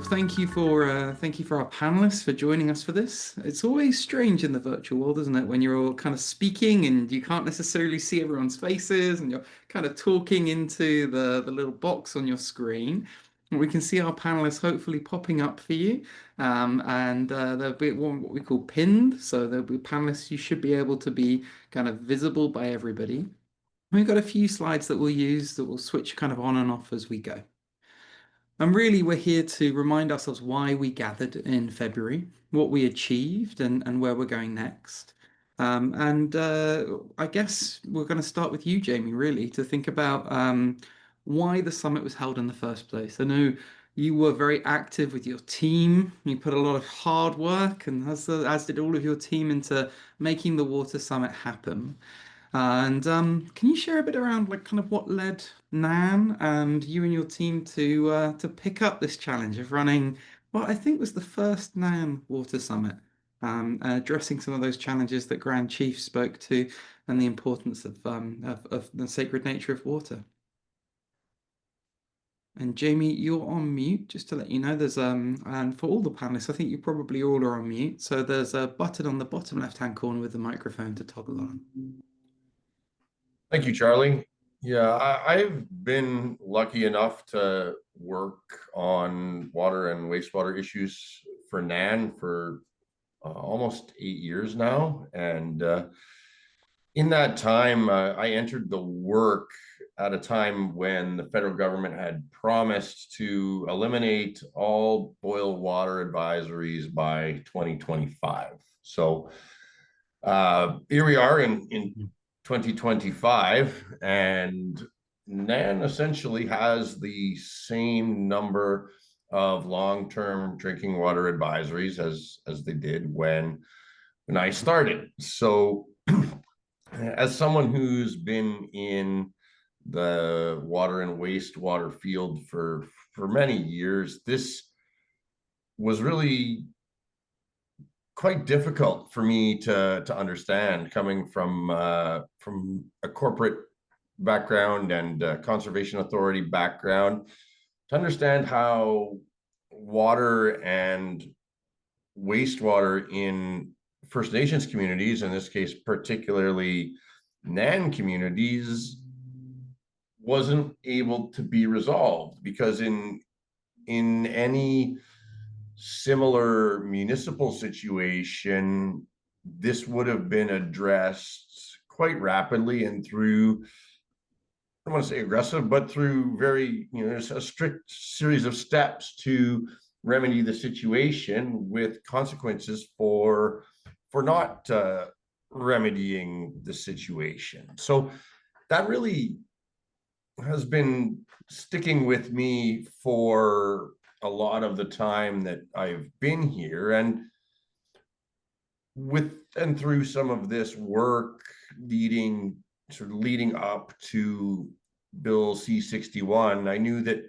Thank you for our panelists for joining us for this. It's always strange in the virtual world, isn't it, when you're all kind of speaking and you can't necessarily see everyone's faces and you're kind of talking into the little box on your screen. And we can see our panelists hopefully popping up for you. They'll be what we call pinned. So there'll be panelists you should be able to be kind of visible by everybody. We've got a few slides that we'll use that will switch kind of on and off as we go. And really, we're here to remind ourselves why we gathered in February, what we achieved, and where we're going next. I guess we're going to start with you, Jamie, really, to think about why the summit was held in the first place. I know you were very active with your team. You put a lot of hard work, and as did all of your team, into making the Water Summit happen. Can you share a bit around like kind of what led Nan and you and your team to pick up this challenge of running what I think was the first Nan Water Summit, addressing some of those challenges that Grand Chief spoke to and the importance of the sacred nature of water. And Jamie, you're on mute, just to let you know. There's and for all the panelists, I think you probably all are on mute. So there's a button on the bottom left-hand corner with the microphone to toggle on. Thank you, Charlie. Yeah, I've been lucky enough to work on water and wastewater issues for NAN for almost 8 years now. And in that time, I entered the work at a time when the federal government had promised to eliminate all boil water advisories by 2025. So here we are in 2025, and NAN essentially has the same number of long-term drinking water advisories as they did when I started. So as someone who's been in the water and wastewater field for many years, this was really quite difficult for me to understand, coming from a corporate background and conservation authority background, to understand how water and wastewater in First Nations communities, in this case particularly NAN communities, wasn't able to be resolved, because in any similar municipal situation, this would have been addressed quite rapidly and through, I don't want to say aggressive, but through very, there's a strict series of steps to remedy the situation, with consequences for not remedying the situation. So that really has been sticking with me for a lot of the time that I've been here. And with and through some of this work leading up to Bill C-61, I knew that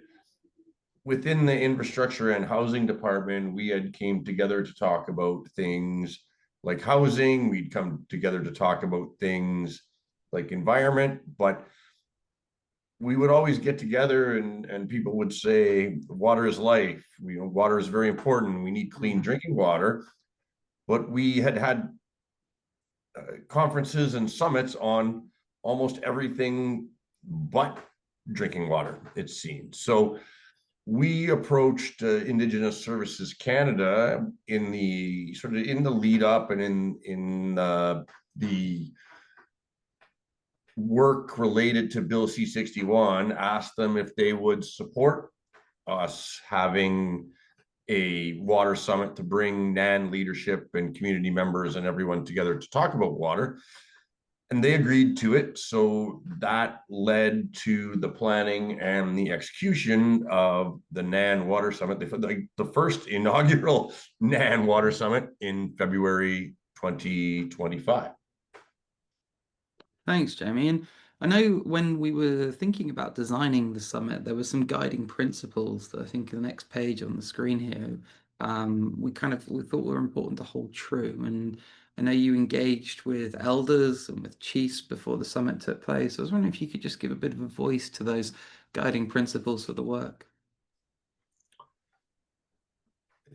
within the infrastructure and housing department, we had came together to talk about things like housing. We'd come together to talk about things like environment, but we would always get together and people would say, water is life. Water is very important. We need clean drinking water. But we had conferences and summits on almost everything but drinking water, it seemed. So we approached Indigenous Services Canada in the lead up and in the work related to Bill C-61, asked them if they would support us having a water summit to bring NAN leadership and community members and everyone together to talk about water. And they agreed to it. So that led to the planning and the execution of the NAN Water Summit, the first inaugural NAN Water Summit in February 2025. Thanks, Jamie. And I know when we were thinking about designing the summit, there were some guiding principles that I think the next page on the screen here, we thought were important to hold true. And I know you engaged with elders and with chiefs before the summit took place. I was wondering if you could just give a bit of a voice to those guiding principles for the work.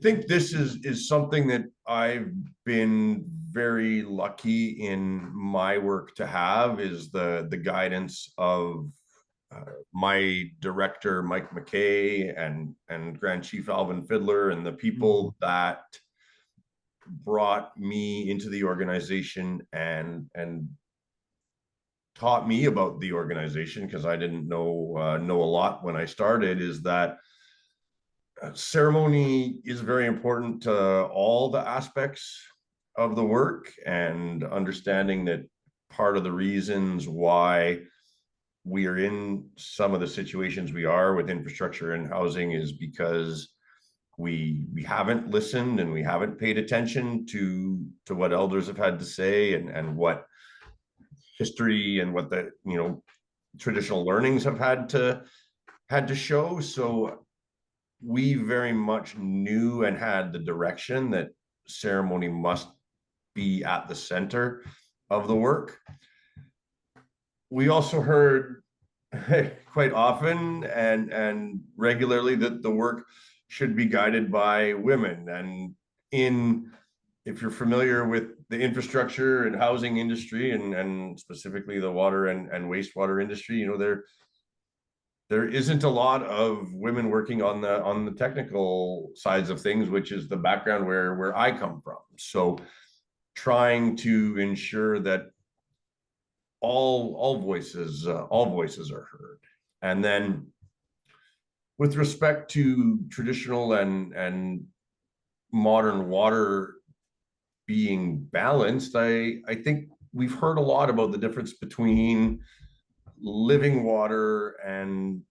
think this is something that I've been very lucky in my work to have is the guidance of my director Mike McKay and Grand Chief Alvin Fiddler and the Mm. people that brought me into the organization and taught me about the organization because I didn't know a lot when I started is that ceremony is very important to all the aspects of the work and understanding that part of the reasons why we are in some of the situations we are with infrastructure and housing is because we haven't listened and we haven't paid attention to what elders have had to say and what history and what the traditional learnings have had to show. So we very much knew and had the direction that ceremony must be at the center of the work. We also heard quite often and regularly that the work should be guided by women. And in if you're familiar with the infrastructure and housing industry and specifically the water and wastewater industry, there isn't a lot of women working on the technical sides of things, which is the background where I come from. So trying to ensure that all voices are heard. And then with respect to traditional and modern water being balanced, I think we've heard a lot about the difference between living water and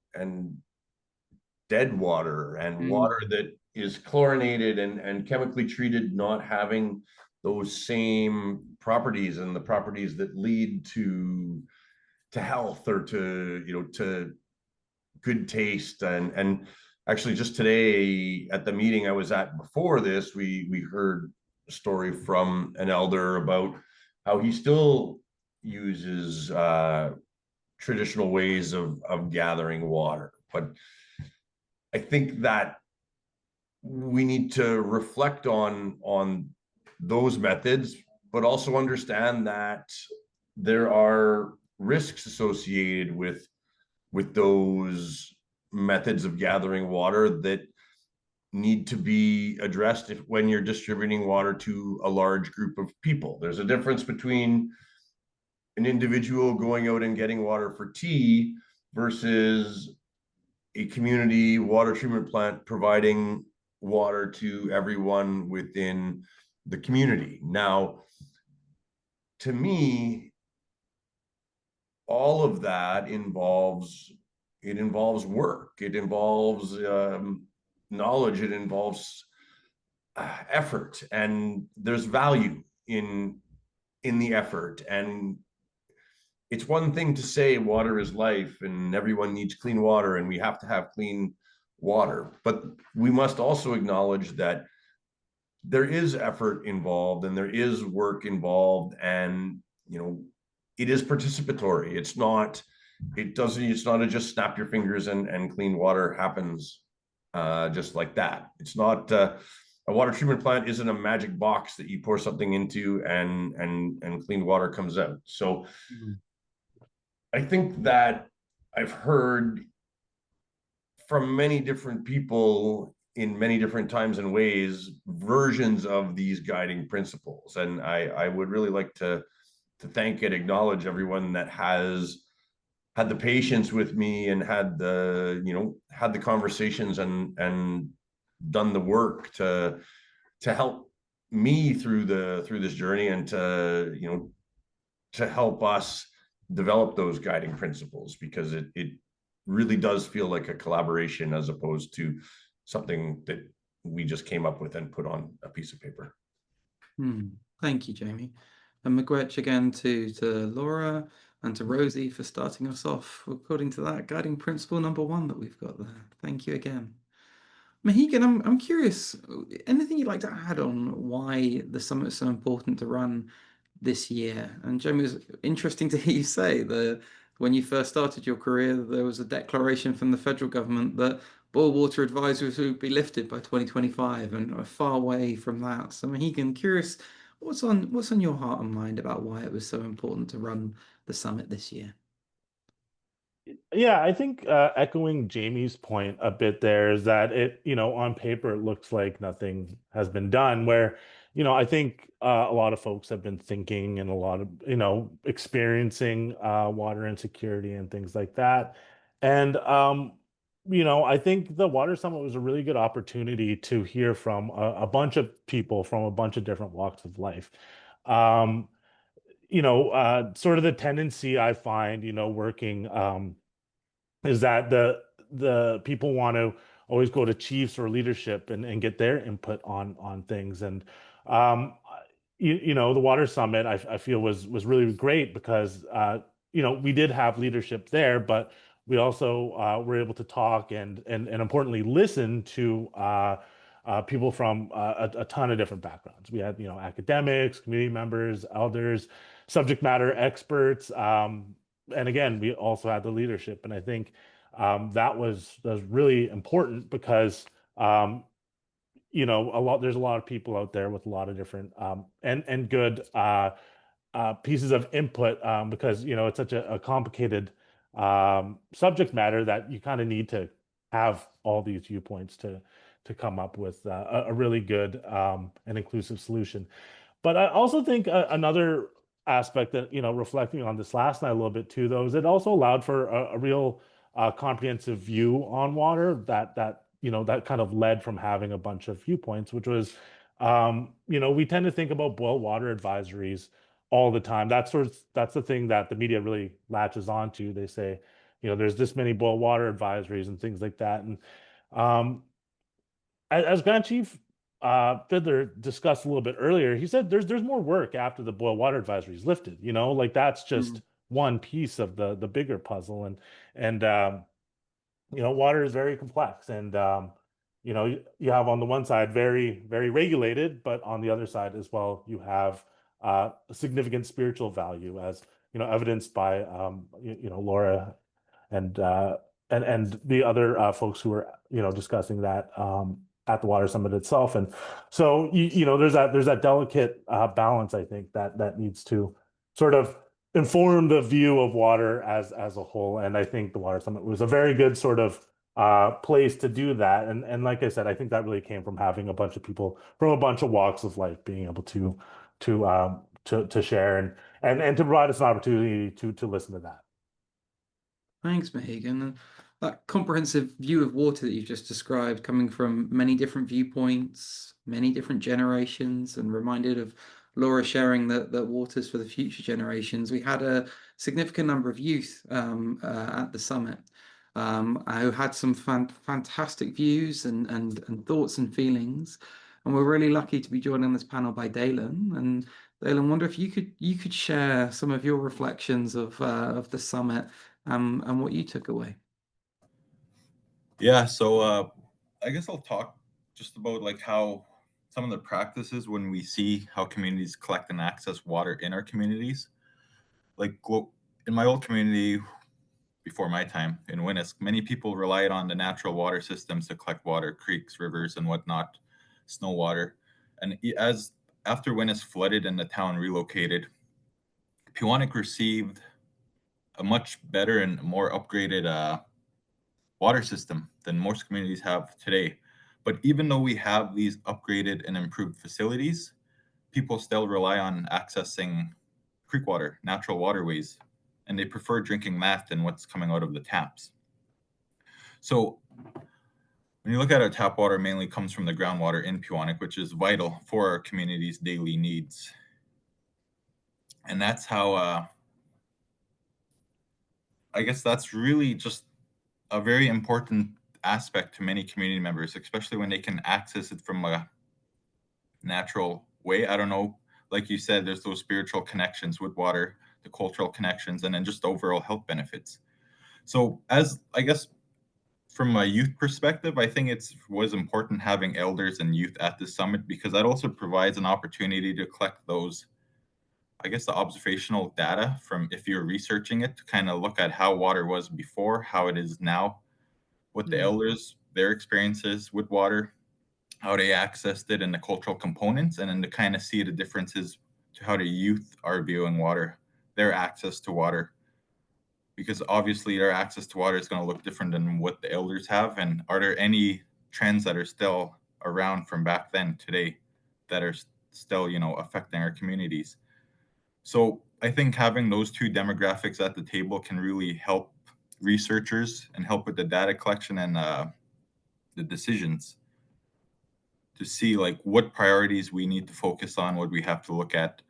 dead water and water Mm. that is chlorinated and chemically treated, not having those same properties and the properties that lead to health or to good taste. And actually just today at the meeting I was at before this, we heard a story from an elder about how he still uses traditional ways of gathering water. But I think that we need to reflect on those methods, but also understand that there are risks associated with those methods of gathering water that need to be addressed when you're distributing water to a large group of people. There's a difference between an individual going out and getting water for tea versus a community water treatment plant providing water to everyone within the community. Now, to me, all of that involves work, it involves knowledge, it involves effort, and there's value in the effort. And it's one thing to say water is life and everyone needs clean water and we have to have clean water, but we must also acknowledge that there is effort involved and there is work involved, and it is participatory. It's not a just snap your fingers and clean water happens just like that. It's not a water treatment plant isn't a magic box that you pour something into and clean water comes out. So Mm. I think that I've heard from many different people in many different times and ways versions of these guiding principles, and I would really like to thank and acknowledge everyone that has had the patience with me and had the conversations and done the work to help me through this journey and to help us develop those guiding principles, because it really does feel like a collaboration as opposed to something that we just came up with and put on a piece of paper. Hmm. Thank you, Jamie. And miigwech again to Laura and to Rosie for starting us off according to that guiding principle number one that we've got there. Thank you again. Mohegan, I'm curious, anything you'd like to add on why the summit is so important to run this year? And Jamie, it was interesting to hear you say that when you first started your career, there was a declaration from the federal government that boil water advisories would be lifted by 2025, and we're far away from that. So, Megan, curious, what's on your heart and mind about why it was so important to run the summit this year? Yeah, I think echoing Jamie's point a bit there is that on paper, it looks like nothing has been done. Where, I think a lot of folks have been thinking and a lot of, experiencing water insecurity and things like that. And, I think the Water Summit was a really good opportunity to hear from a bunch of people from a bunch of different walks of life. Um, Sort of the tendency I find, working. Is that the people want to always go to chiefs or leadership and get their input on things. And um the Water Summit I feel was really great because we did have leadership there, but we also were able to talk and importantly listen to people from a ton of different backgrounds. We had academics, community members, elders, subject matter experts, and again, we also had the leadership. And I think that was really important because there's a lot of people out there with a lot of different and good pieces of input, because it's such a complicated subject matter that you kind of need to have all these viewpoints to come up with a really good and inclusive solution. But I also think another aspect that, reflecting on this last night a little bit too, though, is it also allowed for a real comprehensive view on water that kind of led from having a bunch of viewpoints, which was, we tend to think about boil water advisories all the time. That's the thing that the media really latches onto. They say, there's this many boil water advisories and things like that. And um, as Grand Chief Fiddler discussed a little bit earlier, he said there's more work after the boil water advisory is lifted. Like that's Hmm. just one piece of the bigger puzzle. And water is very complex. And you have on the one side very very regulated, but on the other side as well you have a significant spiritual value, as evidenced by Laura and and the other folks who were discussing that at the Water Summit itself. And so there's that delicate balance, I think, that needs to sort of inform the view of water as a whole. And I think the Water Summit was a very good sort of place to do that. And like I said, I think that really came from having a bunch of people from a bunch of walks of life being able to share and to provide us an opportunity to listen to that. Thanks, Megan. And that comprehensive view of water that you've just described, coming from many different viewpoints, many different generations, and reminded of Laura sharing that water's for the future generations. We had a significant number of youth at the summit who had some fantastic views and thoughts and feelings. And we're really lucky to be joined on this panel by Dalen. And Dalen, wonder if you could share some of your reflections of the summit and what you took away. Yeah, so I guess I'll talk just about like how some of the practices when we see how communities collect and access water in our communities. Like in my old community before my time in Winnisk, many people relied on the natural water systems to collect water, creeks, rivers, and whatnot, snow water. And as after Winnisk flooded and the town relocated, Pewanik received a much better and more upgraded water system than most communities have today. But even though we have these upgraded and improved facilities, people still rely on accessing creek water, natural waterways, and they prefer drinking that than what's coming out of the taps. So when you look at our tap water, mainly comes from the groundwater in Pewanik, which is vital for our community's daily needs. And that's how, I guess that's really just a very important aspect to many community members, especially when they can access it from a natural way. I don't know, like you said, there's those spiritual connections with water, the cultural connections, and then just overall health benefits. So, as I guess from a youth perspective, I think it was important having elders and youth at the summit because that also provides an opportunity to collect those, I guess, the observational data from if you're researching it to kind of look at how water was before, how it is now, what the Mm, elders their experiences with water, how they accessed it, and the cultural components, and then to kind of see the differences to how the youth are viewing water, their access to water, because obviously their access to water is going to look different than what the elders have. And are there any trends that are still around from back then today that are still, affecting our communities? So I think having those two demographics at the table can really help researchers and help with the data collection and the decisions to see like what priorities we need to focus on, what we have to look at.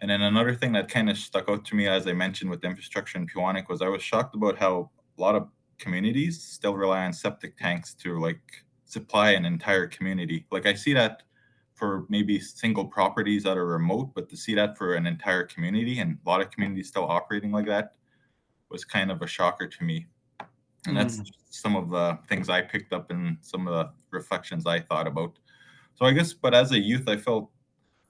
And then another thing that kind of stuck out to me, as I mentioned with infrastructure in Pewanik, was I was shocked about how a lot of communities still rely on septic tanks to like supply an entire community. Like I see that for maybe single properties that are remote, but to see that for an entire community and a lot of communities still operating like that was kind of a shocker to me. And that's some of the things I picked up and some of the reflections I thought about. So I guess, but as a youth, I felt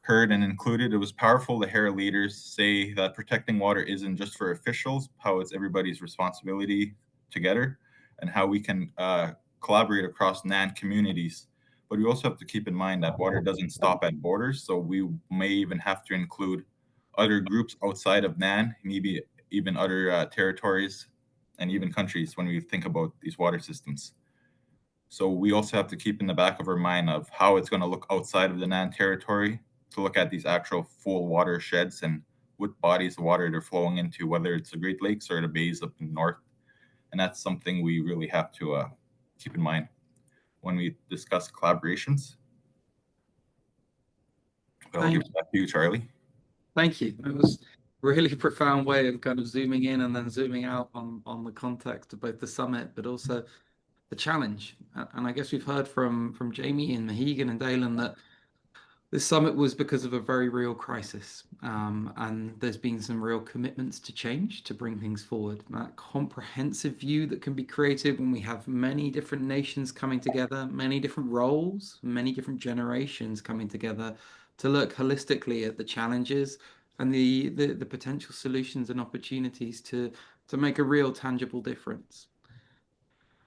heard and included. It was powerful to hear leaders say that protecting water isn't just for officials, how it's everybody's responsibility together, and how we can collaborate across NAN communities. But we also have to keep in mind that water doesn't stop at borders, so we may even have to include other groups outside of NAN, maybe even other territories and even countries when we think about these water systems. So we also have to keep in the back of our mind of how it's going to look outside of the NAN territory, to look at these actual full watersheds and what bodies of water they're flowing into, whether it's the Great Lakes or the bays up in the north. And that's something we really have to keep in mind when we discuss collaborations. But I'll give it back to you, Charlie. Thank you. It was a really profound way of kind of zooming in and then zooming out on the context of both the summit, but also the challenge. And I guess we've heard from Jamie and Mahegan and Dalen that this summit was because of a very real crisis. And there's been some real commitments to change to bring things forward. That comprehensive view that can be created when we have many different nations coming together, many different roles, many different generations coming together to look holistically at the challenges and the potential solutions and opportunities to make a real tangible difference.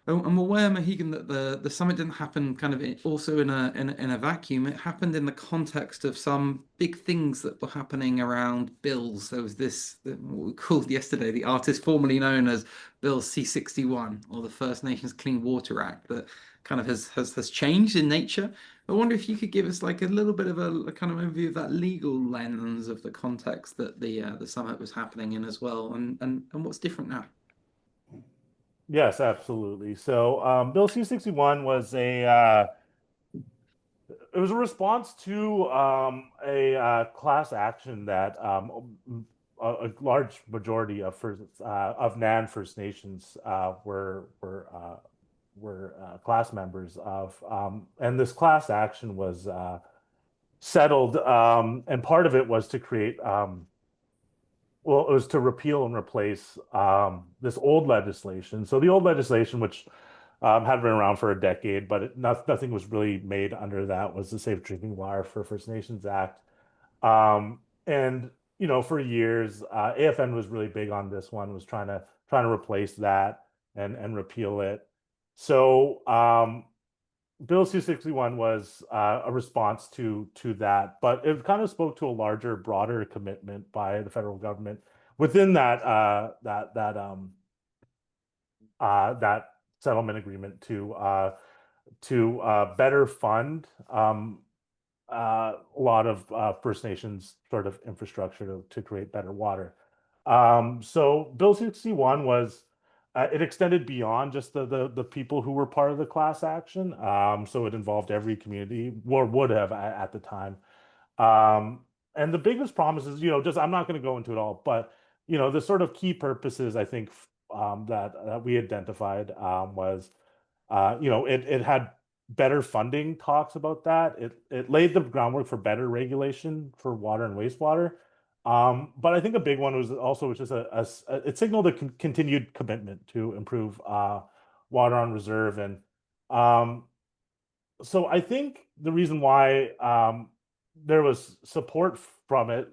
I'm aware, Mohegan, that the summit didn't happen kind of also in a vacuum. It happened in the context of some big things that were happening around bills. There was what we called yesterday the artist formerly known as Bill C-61, or the First Nations Clean Water Act, that kind of has changed in nature. I wonder if you could give us like a little bit of a kind of overview of that legal lens of the context that the summit was happening in as well, and what's different now. Yes, absolutely. So Bill C-61 was it was a response to a class action that a large majority of NAN First Nations were class members of, and this class action was settled, and part of it was to create well, it was to repeal and replace this old legislation. So the old legislation, which had been around for a decade, but nothing was really made under that, was the Safe Drinking Water for First Nations Act. And for years, AFN was really big on this one, was trying to replace that and repeal it. So Bill C-61 was a response to that, but it kind of spoke to a larger, broader commitment by the federal government within that settlement agreement to better fund a lot of First Nations sort of infrastructure to create better water. So Bill 61 was it extended beyond just the people who were part of the class action. So it involved every community, or would have at the time. And the biggest promise is, just I'm not going to go into it all, but the sort of key purposes I think that we identified was, it had better funding talks about that. It laid the groundwork for better regulation for water and wastewater. But I think a big one was also just it signaled a continued commitment to improve water on reserve. And so I think the reason why there was support from it,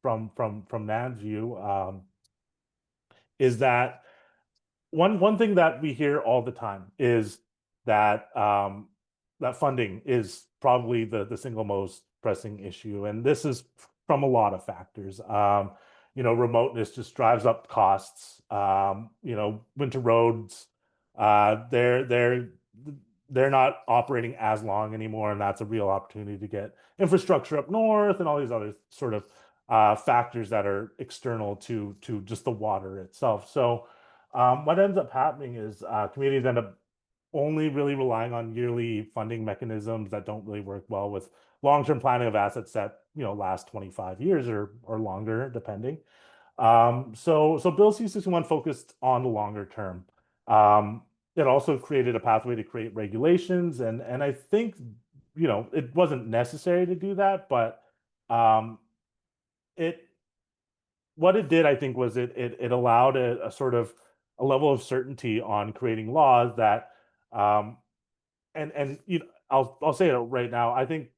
from NAN's view, is that one thing that we hear all the time is that that funding is probably the single most pressing issue, and this is from a lot of factors. Remoteness just drives up costs. Winter roads, they're not operating as long anymore, and that's a real opportunity to get infrastructure up north and all these other sort of factors that are external to just the water itself. So what ends up happening is communities end up only really relying on yearly funding mechanisms that don't really work well with long-term planning of assets that last 25 years or longer, depending. So Bill C-61 focused on the longer term. It also created a pathway to create regulations, and I think it wasn't necessary to do that, but it what it did, I think, was it allowed a sort of a level of certainty on creating laws that and I'll say it right now. I think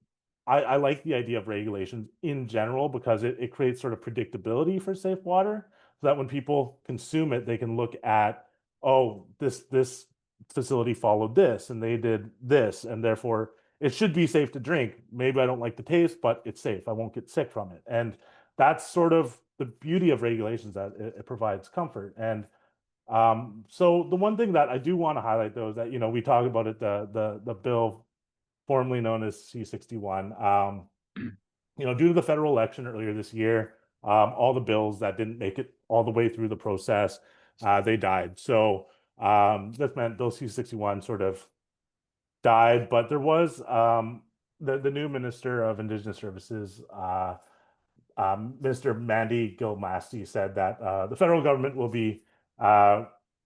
I like the idea of regulations in general because it creates sort of predictability for safe water, so that when people consume it, they can look at, oh, this facility followed this and they did this, and therefore it should be safe to drink. Maybe I don't like the taste, but it's safe. I won't get sick from it. And that's sort of the beauty of regulations, that it provides comfort. And so the one thing that I do want to highlight, though, is that we talk about it, the bill formerly known as C-61. Due to the federal election earlier this year, all the bills that didn't make it all the way through the process, they died. So this meant Bill C-61 sort of died, but there was the new Minister of Indigenous Services, Mr. Mandy Gilmasti, said that the federal government will be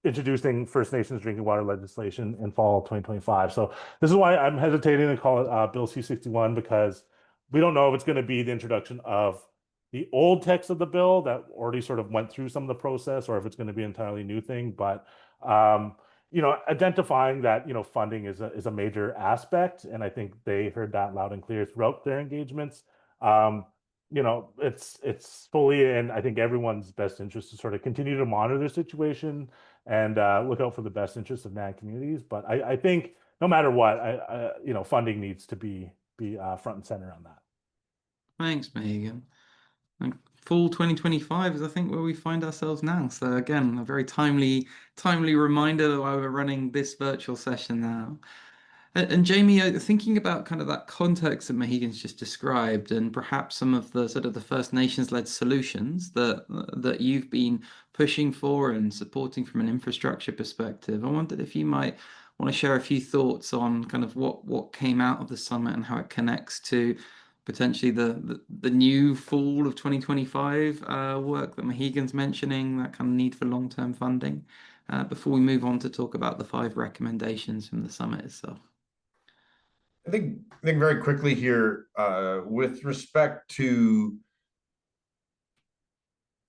introducing First Nations drinking water legislation in fall 2025. So this is why I'm hesitating to call it Bill C-61, because we don't know if it's going to be the introduction of the old text of the bill that already sort of went through some of the process, or if it's going to be an entirely new thing. But identifying that funding is a major aspect, and I think they heard that loud and clear throughout their engagements. It's fully in, I think, everyone's best interest to sort of continue to monitor their situation and look out for the best interests of NAN communities. But I think no matter what, funding needs to be front and center on that. Thanks, Megan. And fall 2025 is, I think, where we find ourselves now. So again, a very timely reminder why we're running this virtual session now. And Jamie, thinking about kind of that context that Mohegan's just described, and perhaps some of the sort of the First Nations-led solutions that you've been pushing for and supporting from an infrastructure perspective, I wondered if you might want to share a few thoughts on kind of what came out of the summit and how it connects to potentially the new fall of 2025 work that Mohegan's mentioning, that kind of need for long-term funding, before we move on to talk about the 5 recommendations from the summit itself. I think very quickly here, with respect to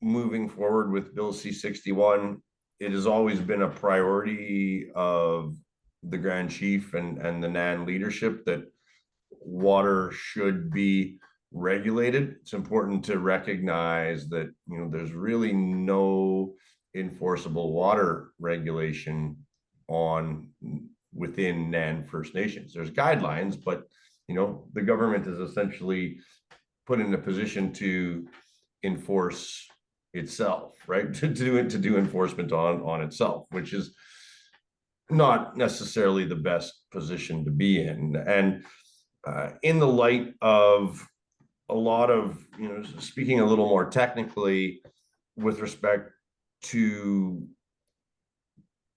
moving forward with Bill C-61, it has always been a priority of the Grand Chief and the NAN leadership that water should be regulated. It's important to recognize that there's really no enforceable water regulation within NAN First Nations. There's guidelines, but the government is essentially put in a position to enforce itself, right? to do enforcement on itself, which is not necessarily the best position to be in. And in the light of a lot of, speaking a little more technically with respect to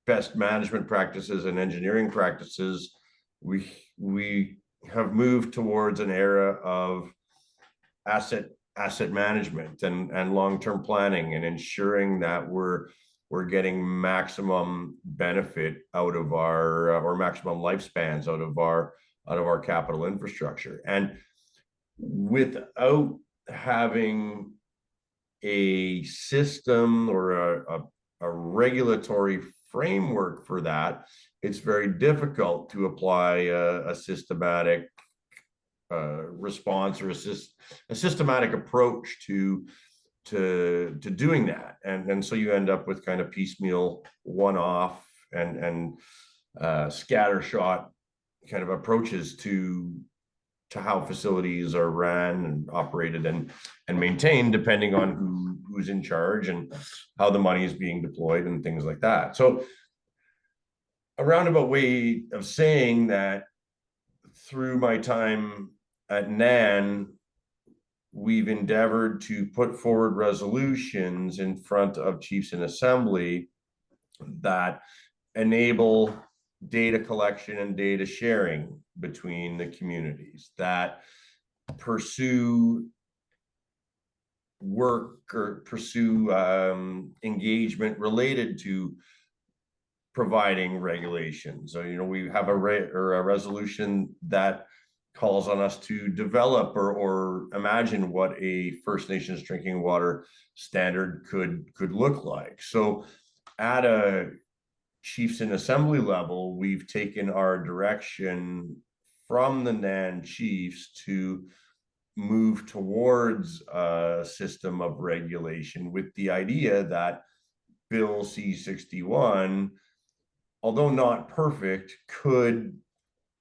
best management practices and engineering practices, we have moved towards an era of asset management and long-term planning, and ensuring that we're getting maximum benefit out of our or maximum lifespans out of our capital infrastructure. And without having a system or a regulatory framework for that, it's very difficult to apply a systematic response or a systematic approach to to doing that, and so you end up with kind of piecemeal, one-off, and scattershot kind of approaches to how facilities are ran and operated and maintained, depending on who's in charge and how the money is being deployed and things like that. So a roundabout way of saying that, through my time at NAN, we've endeavored to put forward resolutions in front of chiefs in assembly that enable data collection and data sharing between the communities, that pursue work or pursue engagement related to providing regulations. So, we have a resolution that calls on us to develop or imagine what a First Nations drinking water standard could look like. So at a chiefs in assembly level, we've taken our direction from the NAN chiefs to move towards a system of regulation, with the idea that Bill C-61, although not perfect, could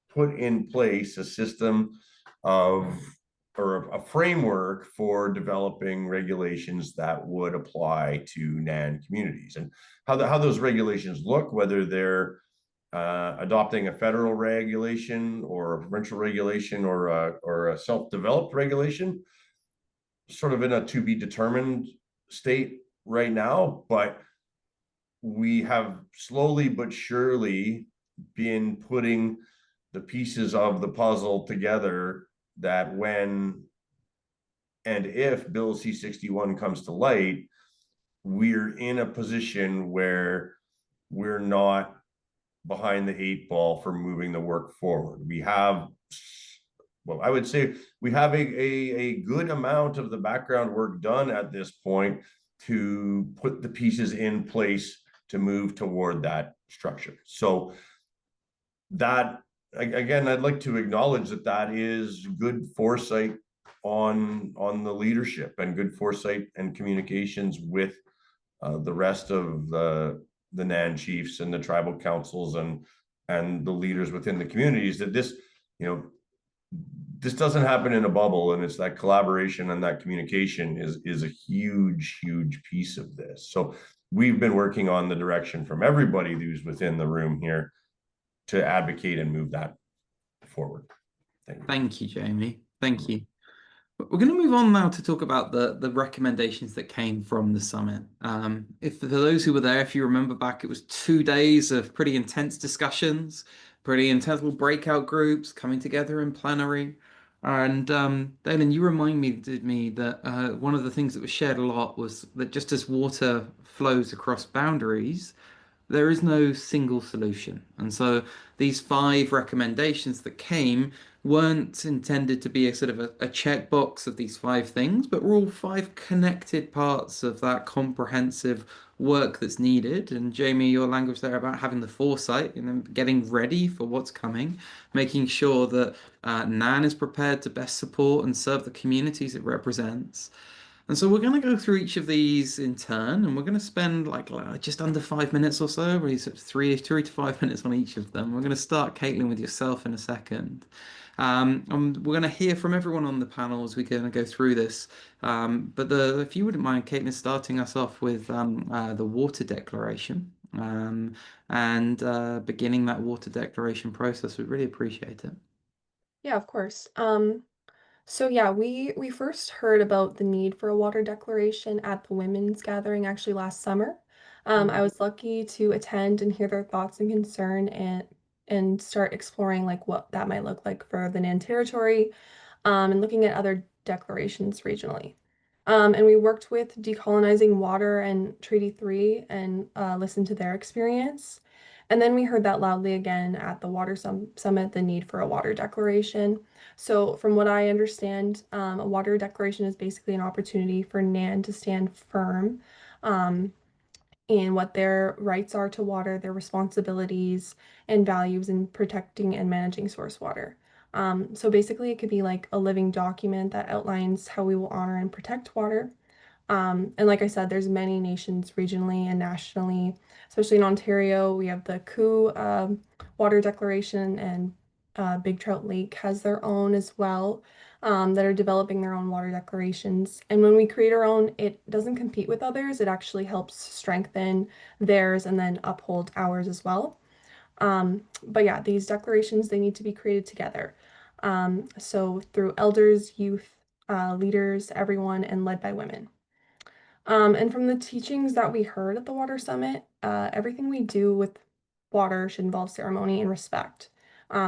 put in place a system of, or a framework for developing regulations that would apply to NAN communities, and how those regulations look, whether they're adopting a federal regulation or a provincial regulation or a self-developed regulation, sort of in a to be determined state right now. But we have slowly but surely been putting the pieces of the puzzle together, that when and if Bill C-61 comes to light, we're in a position where we're not behind the eight ball for moving the work forward. We have, well, I would say we have a good amount of the background work done at this point to put the pieces in place to move toward that structure. So that, again, I'd like to acknowledge that is good foresight on the leadership, and good foresight and communications with the rest of the NAN chiefs and the tribal councils and the leaders within the communities, that this, this doesn't happen in a bubble, and it's that collaboration and that communication is a huge piece of this. So we've been working on the direction from everybody who's within the room here to advocate and move that forward. Thank you, Jamie. Thank you. We're going to move on now to talk about the recommendations that came from the summit. If for those who were there, if you remember back, it was 2 days of pretty intense discussions, pretty intense little breakout groups coming together in plenary. And Dalen, you reminded me that one of the things that was shared a lot was that just as water flows across boundaries, there is no single solution. And so these 5 recommendations that came weren't intended to be a sort of a checkbox of these 5 things, but were all 5 connected parts of that comprehensive work that's needed. And Jamie, your language there about having the foresight and then getting ready for what's coming, making sure that NAN is prepared to best support and serve the communities it represents. And so we're going to go through each of these in turn, and we're going to spend like just under 5 minutes or so, really sort of three to 5 minutes on each of them. We're going to start, Caitlin, with yourself in a second. And we're going to hear from everyone on the panel as we're going to go through this. But if you wouldn't mind, Caitlin, starting us off with the water declaration and beginning that water declaration process, we'd really appreciate it. Yeah, of course. So yeah, we first heard about the need for a water declaration at the women's gathering actually last summer. I was lucky to attend and hear their thoughts and concern and start exploring like what that might look like for the NAN territory, and looking at other declarations regionally. And we worked with Decolonizing Water and Treaty 3 and listened to their experience. And then we heard that loudly again at the Water Summit, the need for a water declaration. So from what I understand, a water declaration is basically an opportunity for NAN to stand firm in what their rights are to water, their responsibilities and values in protecting and managing source water. So basically it could be like a living document that outlines how we will honor and protect water, And like I said, there's many nations regionally and nationally, especially in Ontario. We have the Coup Water Declaration, and Big Trout Lake has their own as well, that are developing their own water declarations. And when we create our own, it doesn't compete with others. It actually helps strengthen theirs and then uphold ours as well. But yeah, these declarations, they need to be created together. So through elders, youth, leaders, everyone, and led by women. And from the teachings that we heard at the Water Summit, everything we do with water should involve ceremony and respect.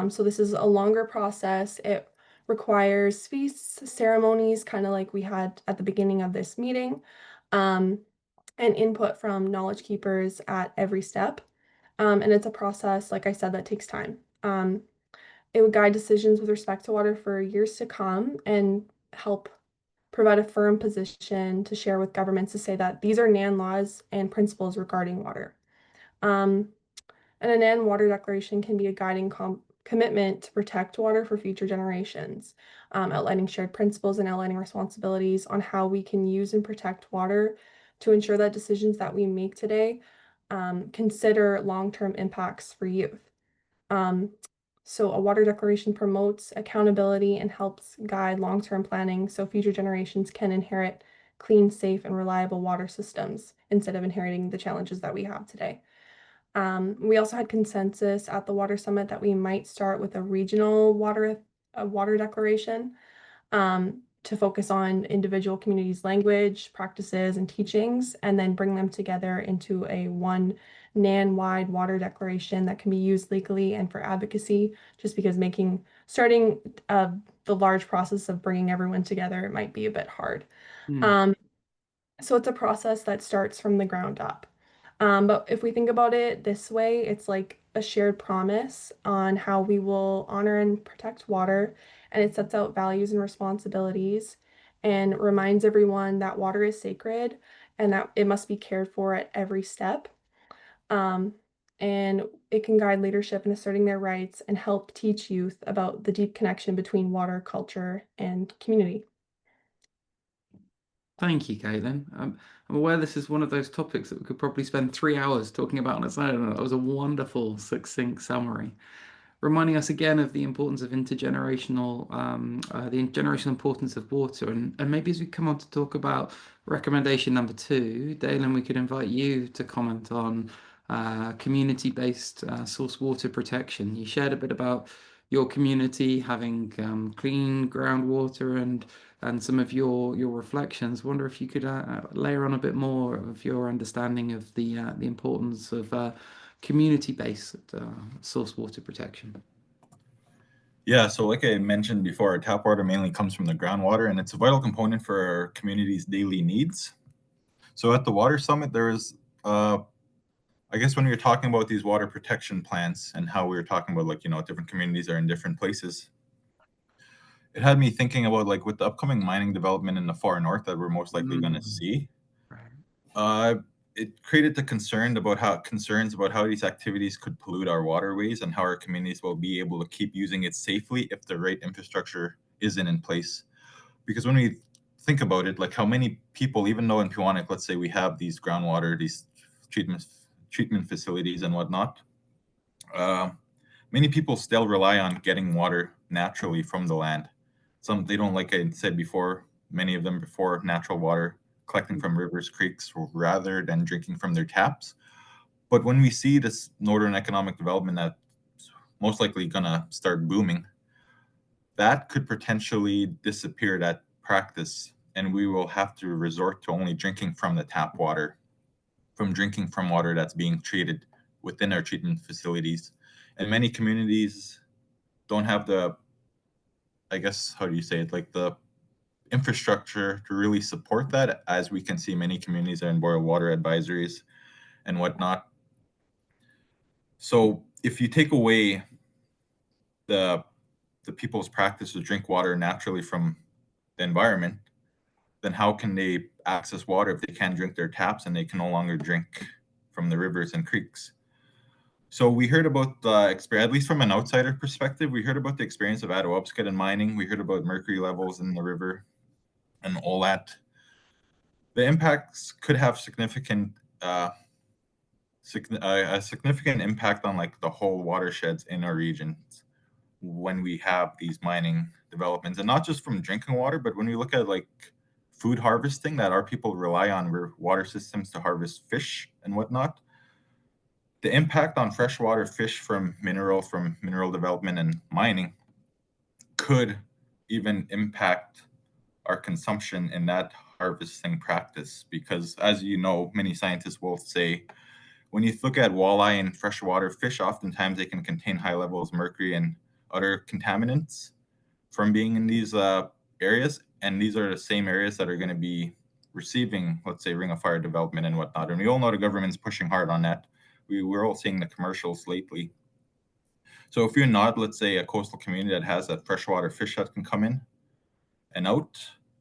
So this is a longer process. It requires feasts, ceremonies, kind of like we had at the beginning of this meeting, um, and input from knowledge keepers at every step. And it's a process, like I said, that takes time. It would guide decisions with respect to water for years to come and help provide a firm position to share with governments to say that these are NAN laws and principles regarding water. Um, and a NAN water declaration can be a guiding commitment to protect water for future generations, outlining shared principles and outlining responsibilities on how we can use and protect water to ensure that decisions that we make today consider long-term impacts for youth. Um, so a water declaration promotes accountability and helps guide long-term planning so future generations can inherit clean, safe, and reliable water systems instead of inheriting the challenges that we have today. We also had consensus at the Water Summit that we might start with a water declaration, to focus on individual communities' language, practices, and teachings, and then bring them together into a one NAN-wide water declaration that can be used legally and for advocacy, just because starting the large process of bringing everyone together, it might be a bit hard. Hmm. Um, so it's a process that starts from the ground up. But if we think about it this way, it's like a shared promise on how we will honor and protect water, and it sets out values and responsibilities and reminds everyone that water is sacred and that it must be cared for at every step. Um, and it can guide leadership in asserting their rights and help teach youth about the deep connection between water, culture, and community. Thank you, Caitlin. I'm aware this is one of those topics that we could probably spend 3 hours talking about on its own. And that was a wonderful, succinct summary, reminding us again of the importance of the generational importance of water. And maybe as we come on to talk about recommendation number two, Dalen, we could invite you to comment on community-based source water protection. You shared a bit about your community having clean groundwater and some of your reflections. Wonder if you could layer on a bit more of your understanding of the importance of community-based source water protection. Yeah, so like I mentioned before, our tap water mainly comes from the groundwater, and it's a vital component for our community's daily needs. So at the Water Summit, I guess when we were talking about these water protection plans and how we were talking about, like, different communities are in different places, it had me thinking about, like, with the upcoming mining development in the far north that we're most likely going to see, Right. uh, it created the concerns about how these activities could pollute our waterways and how our communities will be able to keep using it safely if the right infrastructure isn't in place. Because when we think about it, like, how many people, even though in Pewanik, let's say we have these groundwater, these treatment facilities and whatnot, uh, many people still rely on getting water naturally from the land. Some, they don't, like I said before, many of them before natural water, collecting from rivers, creeks, rather than drinking from their taps. But when we see this northern economic development that's most likely gonna start booming, that could potentially disappear, that practice, and we will have to resort to only drinking from the tap water, from drinking from water that's being treated within our treatment facilities. And many communities don't have the, I guess, how do you say it, like the infrastructure to really support that. As we can see, many communities are in boil water advisories and whatnot. So if you take away the people's practice to drink water naturally from the environment, then how can they access water if they can't drink their taps and they can no longer drink from the rivers and creeks? So we heard about the experience, at least from an outsider perspective, we heard about the experience of Attawabscut and mining. We heard about mercury levels in the river and all that. The impacts could have a significant impact on like the whole watersheds in our regions when we have these mining developments, and not just from drinking water, but when we look at like food harvesting that our people rely on water systems to harvest fish and whatnot. The impact on freshwater fish from mineral development and mining could even impact our consumption in that harvesting practice, because as you know, many scientists will say when you look at walleye and freshwater fish, oftentimes they can contain high levels of mercury and other contaminants from being in these areas. And these are the same areas that are going to be receiving, let's say, ring of fire development and whatnot. And we all know the government's pushing hard on that. We're all seeing the commercials lately. So if you're not, let's say, a coastal community that has that freshwater fish that can come in and out,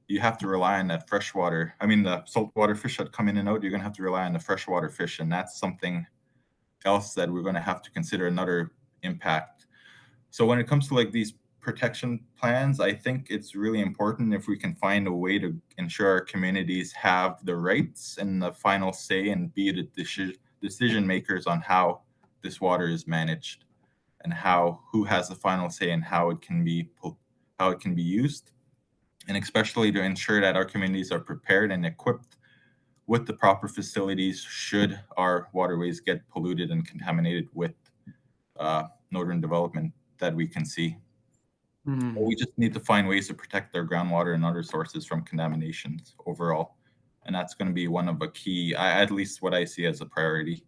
you have to rely on that the saltwater fish that come in and out, you're going to have to rely on the freshwater fish. And that's something else that we're going to have to consider, another impact. So when it comes to like these protection plans, I think it's really important if we can find a way to ensure our communities have the rights and the final say and be the decision makers on how this water is managed and who has the final say and how it can be used, and especially to ensure that our communities are prepared and equipped with the proper facilities should our waterways get polluted and contaminated with northern development that we can see. We just need to find ways to protect their groundwater and other sources from contaminations overall. And that's going to be one of the key, at least what I see as a priority.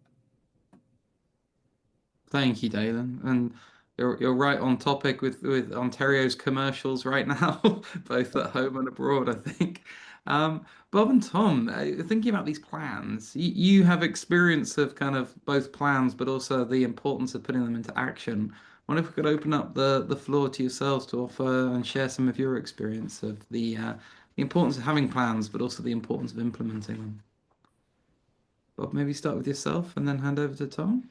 Thank you, Dalen. And you're right on topic with Ontario's commercials right now, both at home and abroad, I think. Bob and Tom, thinking about these plans, you have experience of kind of both plans, but also the importance of putting them into action. I wonder if we could open up the floor to yourselves to offer and share some of your experience of the importance of having plans, but also the importance of implementing them. Bob, maybe start with yourself and then hand over to Tom.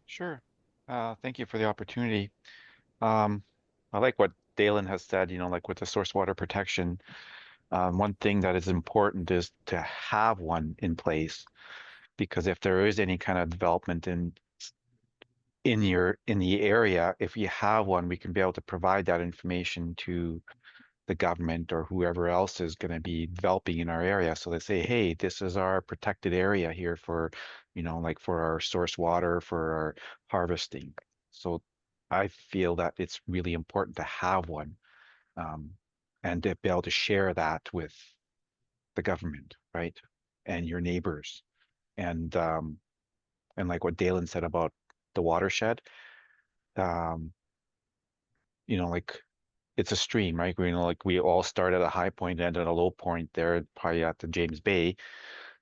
Sure. Thank you for the opportunity. Um, I like what Dalen has said, like with the source water protection. One thing that is important is to have one in place, because if there is any kind of development in the area, if you have one, we can be able to provide that information to the government or whoever else is going to be developing in our area. So they say, hey, this is our protected area here for, like for our source water, for our harvesting. So I feel that it's really important to have one, and to be able to share that with the government, right? And your neighbors. And like what Dalen said about the watershed, um, like it's a stream, right? Like we all start at a high point and at a low point there, probably at the James Bay.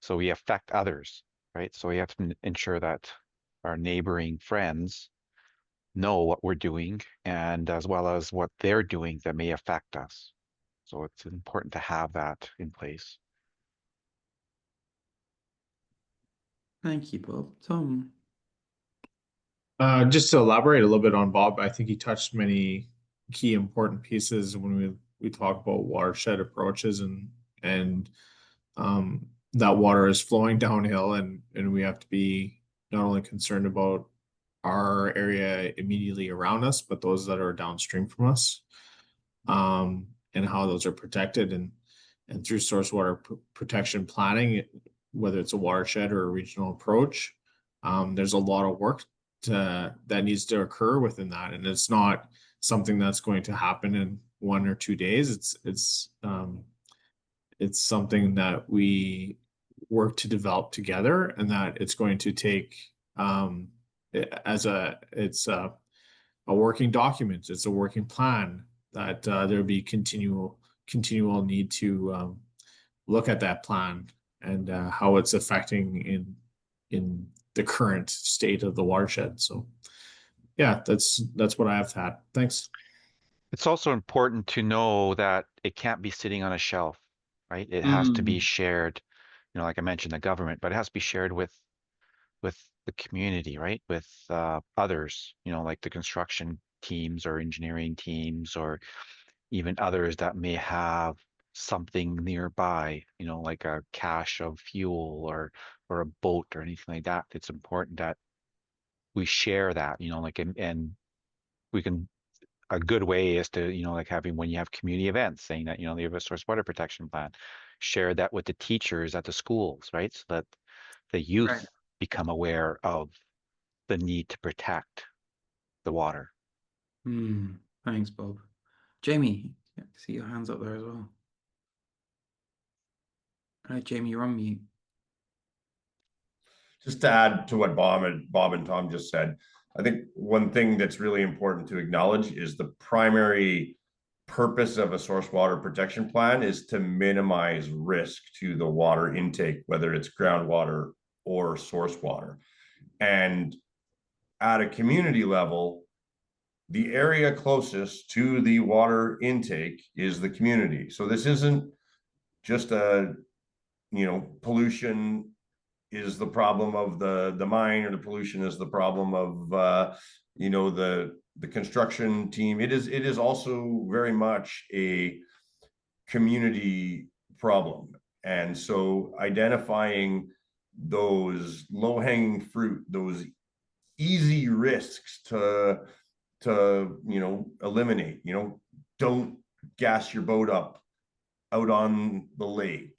So we affect others, right? So we have to ensure that our neighboring friends know what we're doing, and as well as what they're doing that may affect us. So it's important to have that in place. Thank you, Bob. Tom. Just to elaborate a little bit on Bob, I think he touched many key important pieces when we talk about watershed approaches and that water is flowing downhill and we have to be not only concerned about our area immediately around us, but those that are downstream from us, and how those are protected and through source water protection planning, whether it's a watershed or a regional approach, there's a lot of work that needs to occur within that, and it's not something that's going to happen in 1 or 2 days. It's something that we work to develop together, and that it's going to take it's a working document, it's a working plan, that there'll be continual need to look at that plan and how it's affecting in the current state of the watershed. So yeah, that's what I have to add. Thanks. It's also important to know that it can't be sitting on a shelf, right? It has to be shared, like I mentioned, the government, but it has to be shared with the community, right? With others, like the construction teams or engineering teams or even others that may have something nearby, like a cache of fuel or a boat or anything like that. It's important that we share that, like, and we can, a good way is to, like having, when you have community events, saying that, you have a source water protection plan, share that with the teachers at the schools, right? So that the Right. youth become aware of the need to protect the water. Thanks, Bob. Jamie, yeah, I see your hands up there as well. Jamie, you're on mute. Just to add to what Bob and Tom just said, I think one thing that's really important to acknowledge is the primary purpose of a source water protection plan is to minimize risk to the water intake, whether it's groundwater or source water. And at a community level, the area closest to the water intake is the community. So this isn't just a, pollution is the problem of the mine, or the pollution is the problem of the construction team. It is also very much a community problem. And so identifying those low-hanging fruit, those easy risks to eliminate, don't gas your boat up out on the lake,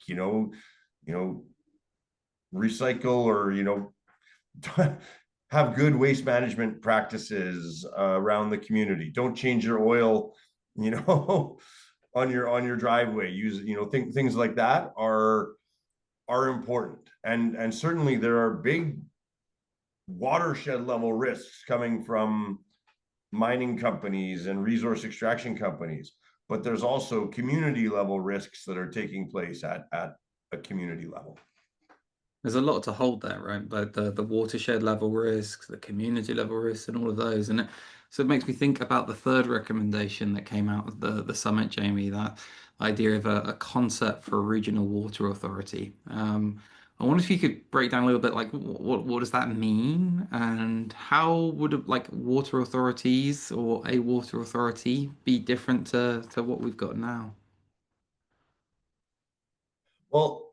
recycle, or have good waste management practices around the community. Don't change your oil, on your driveway. Use, things like that are important. And certainly there are big watershed level risks coming from mining companies and resource extraction companies, but there's also community level risks that are taking place at a community level. There's a lot to hold there, right? Like the watershed level risks, the community level risks, and all of those. So it makes me think about the third recommendation that came out of the summit, Jamie, that idea of a concept for a regional water authority. I wonder if you could break down a little bit, like what does that mean, and how would like water authorities or a water authority be different to what we've got now? Well,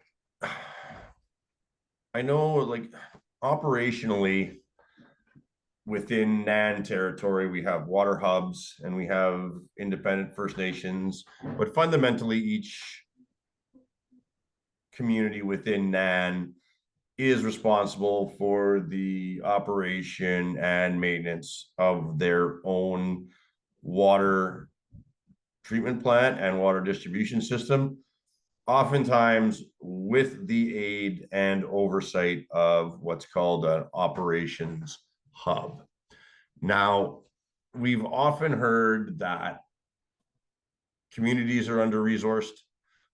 I know, like, operationally within NAN territory, we have water hubs and we have independent First Nations, but fundamentally each community within NAN is responsible for the operation and maintenance of their own water treatment plant and water distribution system, oftentimes with the aid and oversight of what's called an operations hub. Now, we've often heard that communities are under-resourced,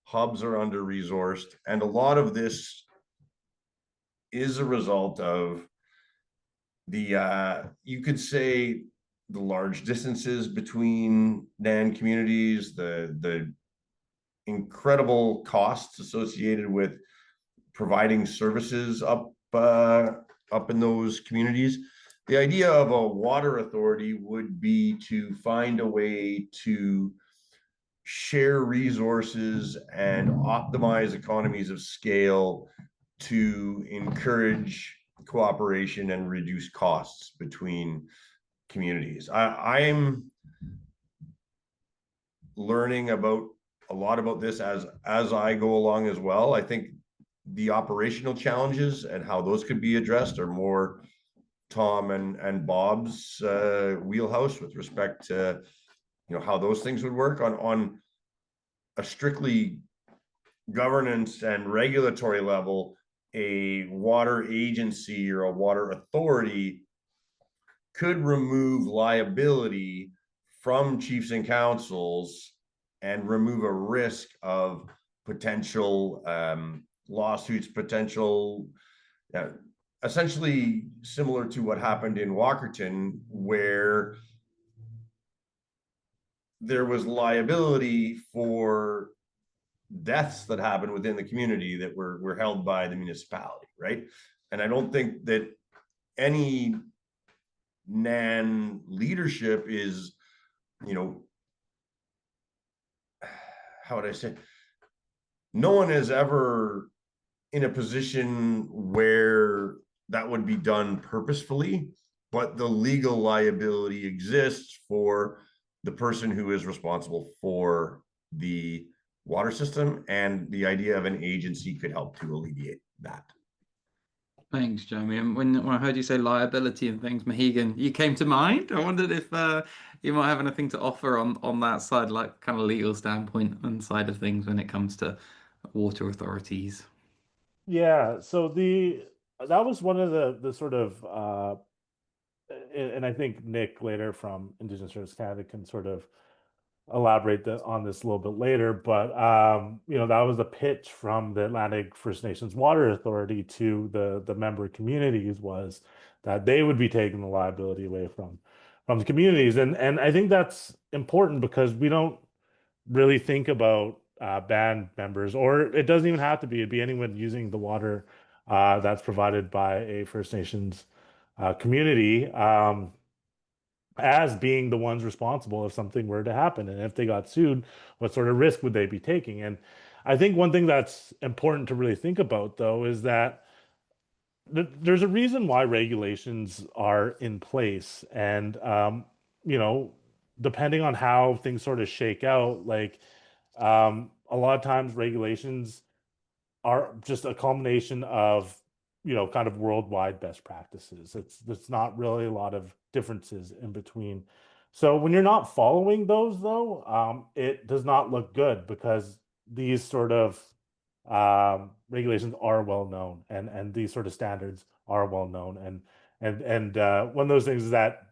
hubs are under-resourced, and a lot of this is a result of you could say, the large distances between NAN communities, the incredible costs associated with providing services up in those communities. The idea of a water authority would be to find a way to share resources and optimize economies of scale to encourage cooperation and reduce costs between communities. I'm learning about a lot about this as I go along as well. I think the operational challenges and how those could be addressed are more Tom and Bob's wheelhouse with respect to how those things would work on a strictly governance and regulatory level. A water agency or a water authority could remove liability from chiefs and councils and remove a risk of potential lawsuits, potential essentially similar to what happened in Walkerton, where there was liability for deaths that happened within the community that were held by the municipality, right? And I don't think that any NAN leadership is, how would I say, no one is ever in a position where that would be done purposefully, but the legal liability exists for the person who is responsible for the water system, and the idea of an agency could help to alleviate that. Thanks, Jamie. And when I heard you say liability and things, Mohegan, you came to mind. I wondered if you might have anything to offer on that side, like kind of legal standpoint and side of things when it comes to water authorities. Yeah, so the that was one of the sort of and I think Nick later from Indigenous Service Canada can sort of elaborate on this a little bit later, but that was the pitch from the Atlantic First Nations Water Authority to the member communities, was that they would be taking the liability away from the communities, and I think that's important because we don't really think about band members, or it doesn't even have to be. It'd be anyone using the water that's provided by a First Nations community. As being the ones responsible if something were to happen. And if they got sued, what sort of risk would they be taking? And I think one thing that's important to really think about, though, is that there's a reason why regulations are in place. And, you know, depending on how things sort of shake out, like a lot of times regulations are just a culmination of kind of worldwide best practices. It's not really a lot of differences in between. So when you're not following those, though, it does not look good, because these sort of regulations are well known, and these sort of standards are well known, and one of those things is that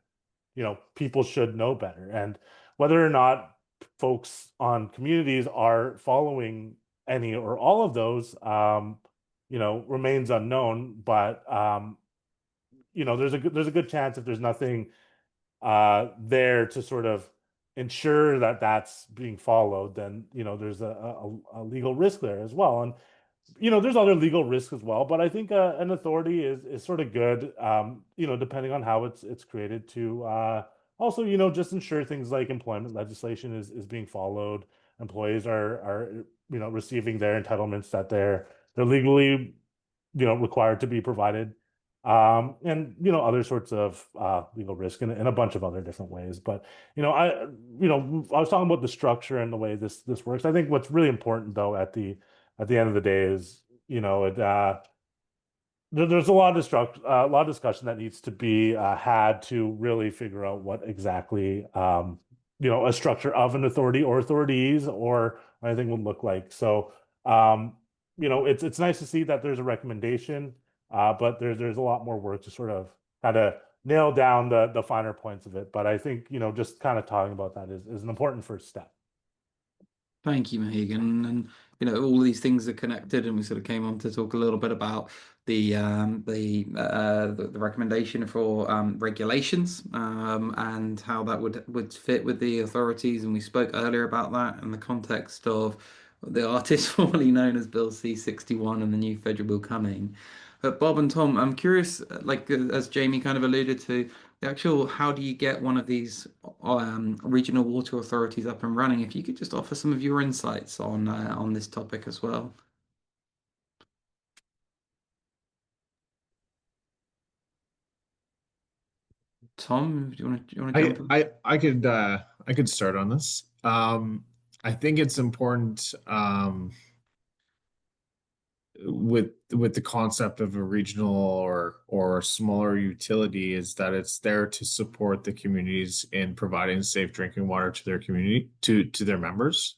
people should know better, and whether or not folks on communities are following any or all of those remains unknown. But there's a good chance, if there's nothing there to sort of ensure that that's being followed, then there's a legal risk there as well. And there's other legal risks as well, but I think an authority is sort of good, depending on how it's created, to also, just ensure things like employment legislation is being followed. Employees are receiving their entitlements that they're legally, required to be provided. And other sorts of legal risk in a bunch of other different ways. But I was talking about the structure and the way this works. I think what's really important, though, at the end of the day, is there's a lot of a lot of discussion that needs to be had to really figure out what exactly a structure of an authority or authorities or anything would look like. So it's nice to see that there's a recommendation, but there's a lot more work to sort of kind of nail down the finer points of it. But I think just kind of talking about that is an important first step. Thank you, Megan. And all of these things are connected, and we sort of came on to talk a little bit about the recommendation for regulations, and how that would fit with the authorities. And we spoke earlier about that in the context of the artist formerly known as Bill C-61 and the new federal bill coming. But Bob and Tom, I'm curious, like as Jamie kind of alluded to, the actual how do you get one of these regional water authorities up and running? If you could just offer some of your insights on this topic as well. Tom, do you want to jump in? I could start on this. I think it's important, with the concept of a regional or smaller utility, is that it's there to support the communities in providing safe drinking water to their community, to their members.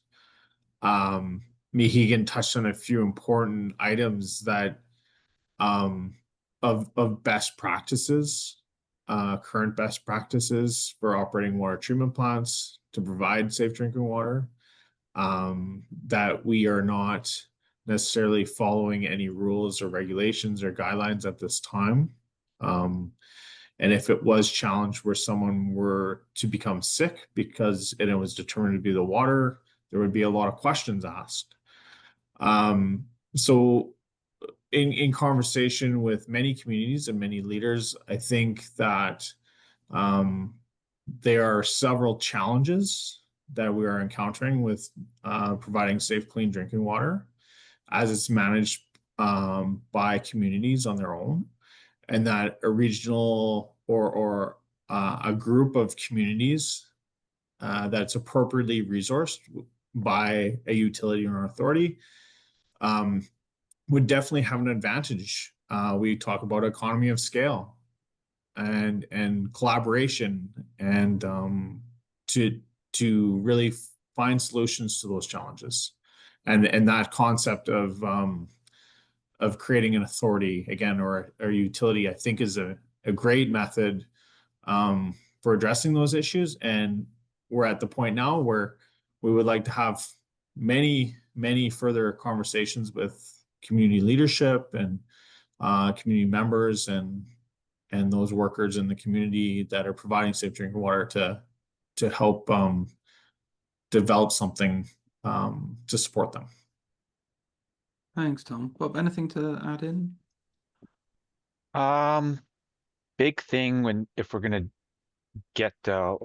Mehegan touched on a few important items that of best practices, current best practices for operating water treatment plants to provide safe drinking water, that we are not necessarily following any rules or regulations or guidelines at this time. And if it was challenged where someone were to become sick because it was determined to be the water, there would be a lot of questions asked. So in conversation with many communities and many leaders, I think that there are several challenges that we are encountering with providing safe, clean drinking water. as it's managed by communities on their own, and that a regional or a group of communities that's appropriately resourced by a utility or an authority um, would definitely have an advantage. We talk about economy of scale and collaboration and to really find solutions to those challenges, and that concept of creating an authority again or utility, I think, is a great method for addressing those issues. And we're at the point now where we would like to have many further conversations with community leadership and community members and those workers in the community that are providing safe drinking water to help develop something to support them. Thanks, Tom. Bob, anything to add in? Big thing if we're gonna get a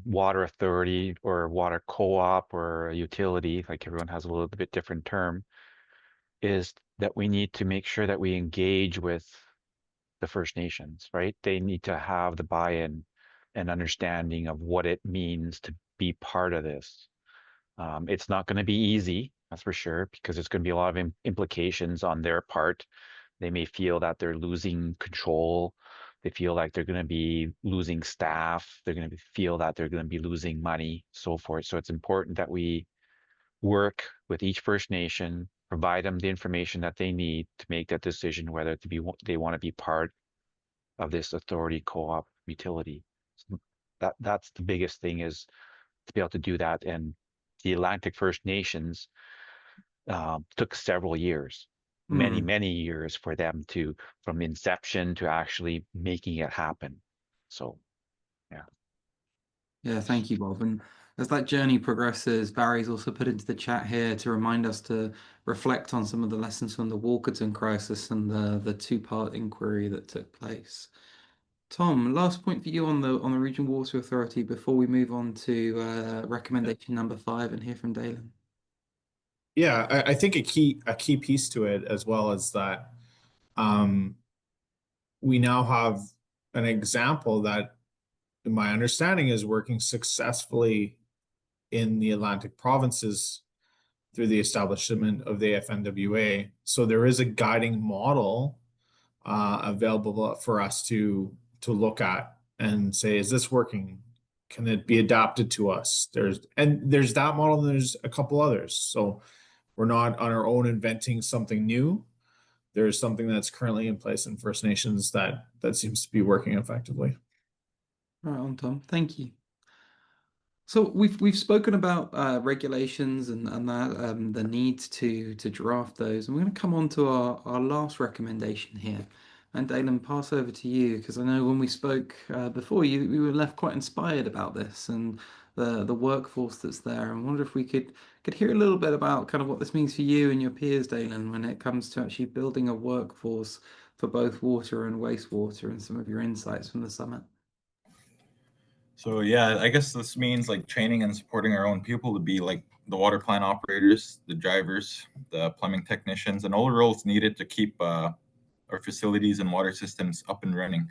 water authority or a water co-op or a utility, like everyone has a little bit different term, is that we need to make sure that we engage with the First Nations, right? They need to have the buy-in and understanding of what it means to be part of this. It's not going to be easy, that's for sure, because there's going to be a lot of implications on their part. They may feel that they're losing control. They feel like they're going to be losing staff. They're going to feel that they're going to be losing money, so forth. So it's important that we work with each First Nation, provide them the information that they need to make that decision whether they want to be part of this authority co-op utility. So that's the biggest thing, is to be able to do that. And the Atlantic First Nations took several years, many years for them to, from inception to actually making it happen. So, yeah. Yeah, thank you, Bob. And as that journey progresses, Barry's also put into the chat here to remind us to reflect on some of the lessons from the Walkerton crisis and the two-part inquiry that took place. Tom, last point for you on the Regional Water Authority before we move on to recommendation number 5 and hear from Dalen. Yeah, I think a key piece to it as well is that we now have an example that, in my understanding, is working successfully in the Atlantic provinces through the establishment of the FNWA. So there is a guiding model available for us to look at and say, is this working? Can it be adapted to us? There's that model, and there's a couple others. So we're not on our own inventing something new. There's something that's currently in place in First Nations that seems to be working effectively. Right on, Tom. Thank you. So we've spoken about regulations and that the need to draft those, and we're going to come on to our last recommendation here. And Dalen, pass over to you, because I know when we spoke before, we were left quite inspired about this and the workforce that's there. And wonder if we could hear a little bit about kind of what this means for you and your peers, Dalen, when it comes to actually building a workforce for both water and wastewater, and some of your insights from the summit. So yeah, I guess this means like training and supporting our own people to be like the water plant operators, the drivers, the plumbing technicians, and all the roles needed to keep our facilities and water systems up and running.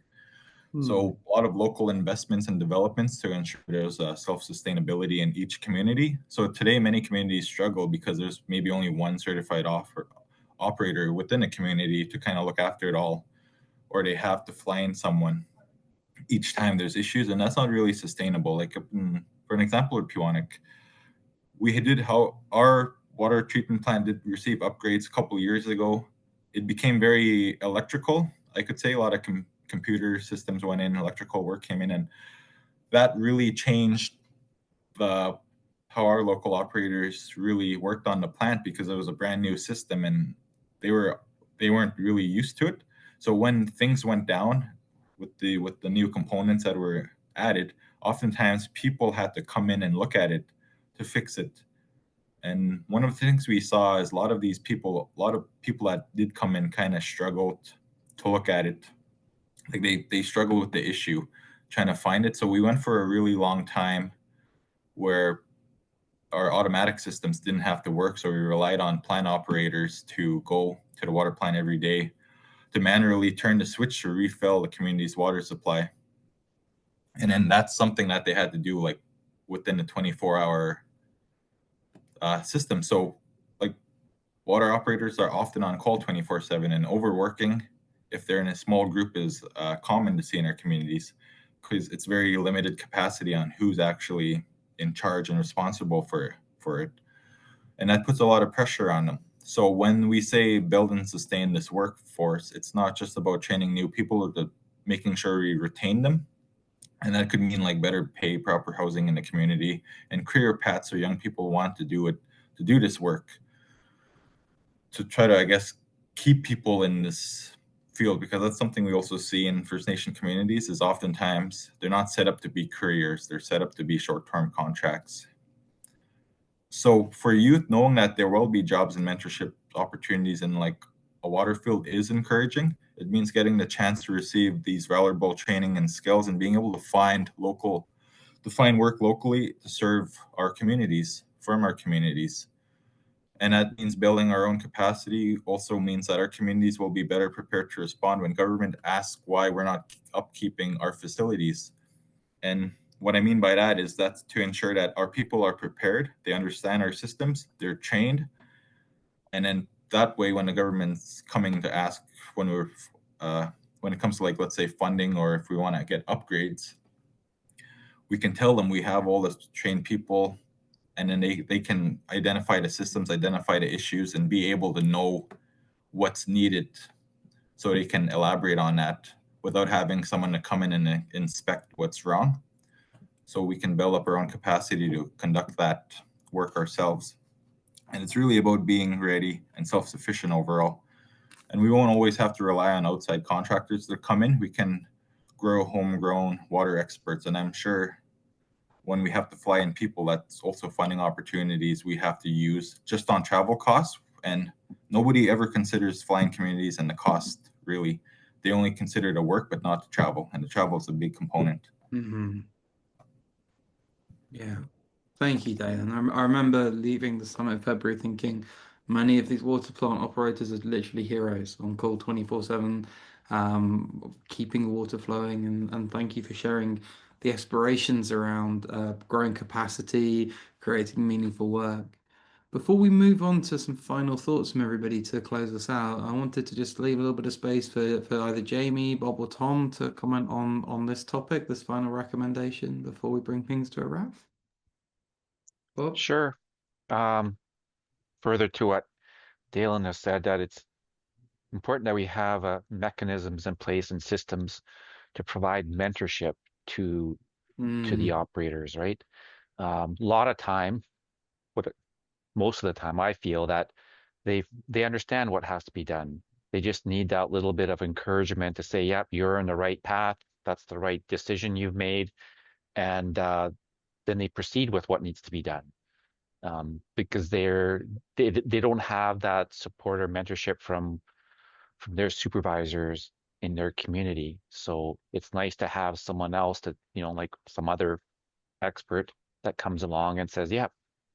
So a lot of local investments and developments to ensure there's self-sustainability in each community. So today, many communities struggle because there's maybe only one certified operator within a community to kind of look after it all, or they have to fly in someone each time there's issues, and that's not really sustainable. Like for an example with Pewanik, we did how our water treatment plant did receive upgrades a couple of years ago. It became very electrical. I could say a lot of computer systems went in, electrical work came in, and that really changed the how our local operators really worked on the plant, because it was a brand new system and they weren't really used to it. So when things went down with the new components that were added, oftentimes people had to come in and look at it to fix it. And one of the things we saw is a lot of people that did come in kind of struggled to look at it. Like they struggled with the issue, trying to find it. So we went for a really long time where our automatic systems didn't have to work, so we relied on plant operators to go to the water plant every day to manually turn the switch to refill the community's water supply. And then that's something that they had to do like within the 24-hour system. So like water operators are often on call 24/7, and overworking, if they're in a small group, is common to see in our communities because it's very limited capacity on who's actually in charge and responsible for it. And that puts a lot of pressure on them. So when we say build and sustain this workforce, it's not just about training new people, but making sure we retain them. And that could mean like better pay, proper housing in the community, and career paths so young people want to do it, to do this work, to try to, I guess, keep people in this field, because that's something we also see in First Nation communities is oftentimes they're not set up to be careers, they're set up to be short-term contracts. So for youth, knowing that there will be jobs and mentorship opportunities in like a water field is encouraging. It means getting the chance to receive these valuable training and skills and being able to find work locally to serve our communities, from our communities. And that means building our own capacity, also means that our communities will be better prepared to respond when government asks why we're not upkeeping our facilities. And what I mean by that is that's to ensure that our people are prepared, they understand our systems, they're trained, and then that way, when the government's coming to ask, when it comes to, like, let's say funding, or if we want to get upgrades, we can tell them we have all the trained people, and then they can identify the systems, identify the issues, and be able to know what's needed, so they can elaborate on that without having someone to come in and inspect what's wrong. So we can build up our own capacity to conduct that work ourselves. And it's really about being ready and self-sufficient overall. And we won't always have to rely on outside contractors that come in. We can grow homegrown water experts. And I'm sure when we have to fly in people, that's also finding opportunities we have to use just on travel costs. And nobody ever considers flying communities and the cost, really. They only consider the work, but not the travel. And the travel is a big component. Mm-hmm. Yeah. Thank you, Dalen. I remember leaving the summit in February thinking many of these water plant operators are literally heroes on call 24/7, keeping the water flowing. And thank you for sharing the aspirations around growing capacity, creating meaningful work. Before we move on to some final thoughts from everybody to close us out, I wanted to just leave a little bit of space for either Jamie, Bob, or Tom to comment on this topic, this final recommendation, before we bring things to a wrap. Bob? Sure. Um, Further to what Dalen has said, that it's important that we have mechanisms in place and systems to provide mentorship to the Mm, operators, right? A lot of time, most of the time, I feel that they understand what has to be done. They just need that little bit of encouragement to say, "Yep, you're on the right path. That's the right decision you've made," and then they proceed with what needs to be done. Because they don't have that support or mentorship from their supervisors in their community. So it's nice to have someone else that, like some other expert that comes along and says, yeah,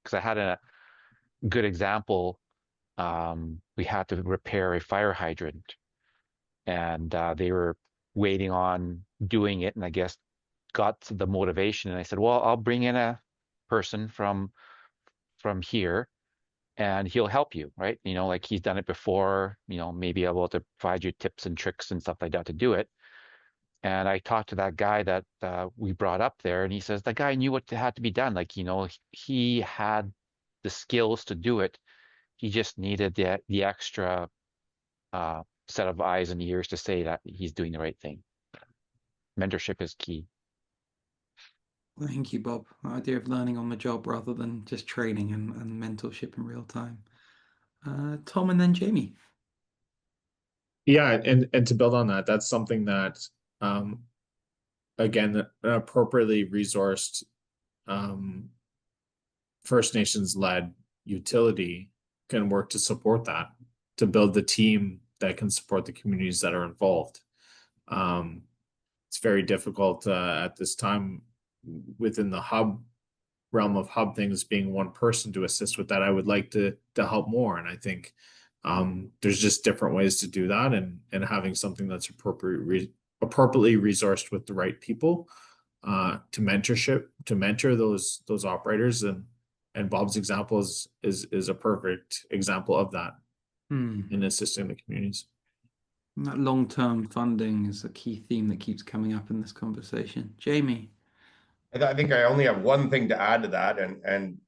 because I had a good example. We had to repair a fire hydrant, and they were waiting on doing it, and I guess got the motivation. And I said, well, I'll bring in a person from here and he'll help you, right? Like he's done it before, maybe able to provide you tips and tricks and stuff like that to do it. And I talked to that guy that we brought up there, and he says the guy knew what had to be done. Like, he had the skills to do it. He just needed the extra set of eyes and ears to say that he's doing the right thing. Mentorship is key. thank you, Bob. The idea of learning on the job rather than just training and mentorship in real time. Tom and then Jamie. Yeah, and to build on that, that's something that again, an appropriately resourced First Nations led utility can work to support that, to build the team that can support the communities that are involved. It's very difficult at this time within the hub realm of hub things being one person to assist with that, I would like to help more. And I think there's just different ways to do that, and having something that's appropriately resourced with the right people to mentor those operators. And Bob's example is a perfect example of that in assisting the communities. And that long-term funding is a key theme that keeps coming up in this conversation. Jamie. I think I only have one thing to add to that, and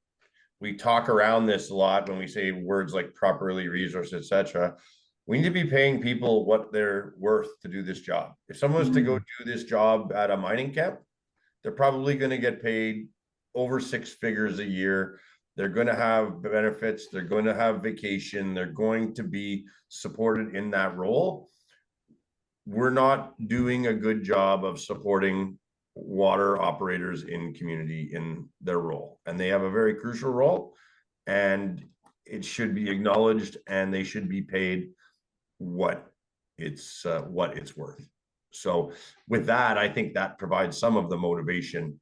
we talk around this a lot when we say words like properly resourced, etc. We need to be paying people what they're worth to do this job. If someone was to go do this job at a mining camp, they're probably going to get paid over 6 figures a year. They're going to have benefits. They're going to have vacation. They're going to be supported in that role. We're not doing a good job of supporting water operators in community in their role, and they have a very crucial role, and it should be acknowledged, and they should be paid what it's worth. So with that, I think that provides some of the motivation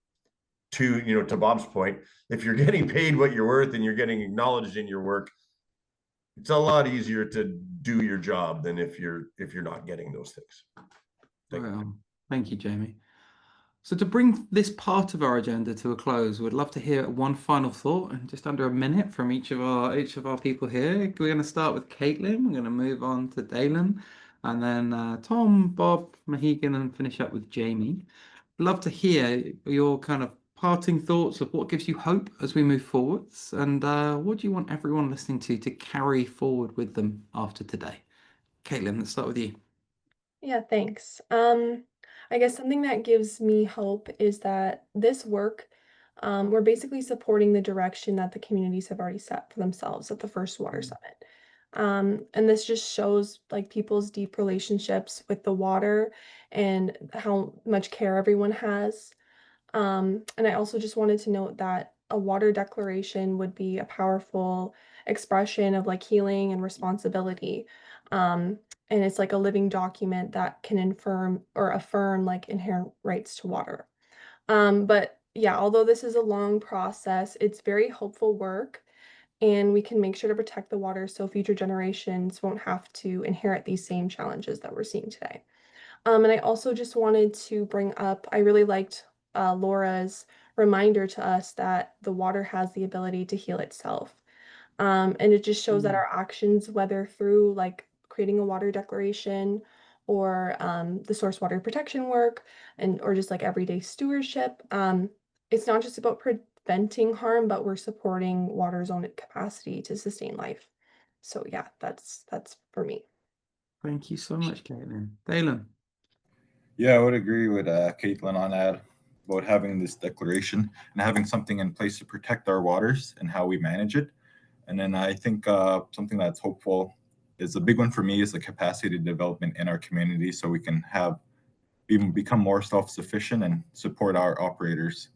to Bob's point. If you're getting paid what you're worth and you're getting acknowledged in your work, it's a lot easier to do your job than if you're not getting those things. Thank you, Jamie. So to bring this part of our agenda to a close, we'd love to hear one final thought in just under a minute from each of our people here. We're going to start with Caitlin. We're going to move on to Dalen, and then Tom, Bob, Mohegan, and finish up with Jamie. Love to hear your kind of parting thoughts of what gives you hope as we move forwards, and what do you want everyone listening to carry forward with them after today? Caitlin, let's start with you. Yeah, thanks. I guess something that gives me hope is that this work, we're basically supporting the direction that the communities have already set for themselves at the first Water Summit. And this just shows like people's deep relationships with the water and how much care everyone has. And I also just wanted to note that a water declaration would be a powerful expression of like healing and responsibility. And it's like a living document that can affirm like inherent rights to water. But yeah, although this is a long process, it's very hopeful work, and we can make sure to protect the water so future generations won't have to inherit these same challenges that we're seeing today. And I also just wanted to bring up, I really liked Laura's reminder to us that the water has the ability to heal itself. And it just shows that our actions, whether through like creating a water declaration or the source water protection work or just like everyday stewardship, it's not just about preventing harm, but we're supporting water's own capacity to sustain life. So yeah, that's for me. Thank you so much, Caitlin. Dalen. Yeah, I would agree with Caitlin on that about having this declaration and having something in place to protect our waters and how we manage it. And then I think something that's hopeful is a big one for me is the capacity development in our community so we can even become more self-sufficient and support our operators,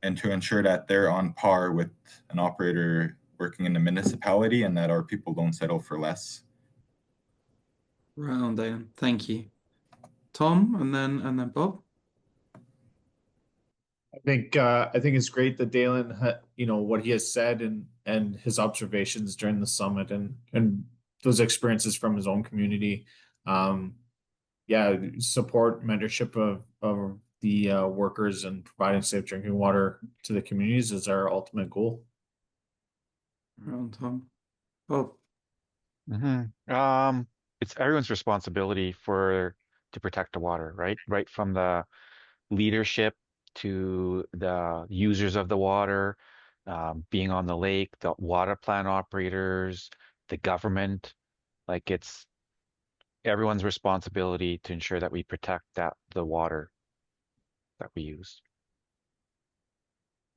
and to ensure that they're on par with an operator working in the municipality and that our people don't settle for less. Right on, Dalen. Thank you. Tom, and then Bob. I think it's great that Dalen, what he has said and his observations during the summit and those experiences from his own community. Yeah, support mentorship of the workers and providing safe drinking water to the communities is our ultimate goal. Right on, Tom. Bob. It's everyone's responsibility to protect the water, right? Right from the leadership to the users of the water, being on the lake, the water plant operators, the government. Like it's everyone's responsibility to ensure that we protect the water that we use.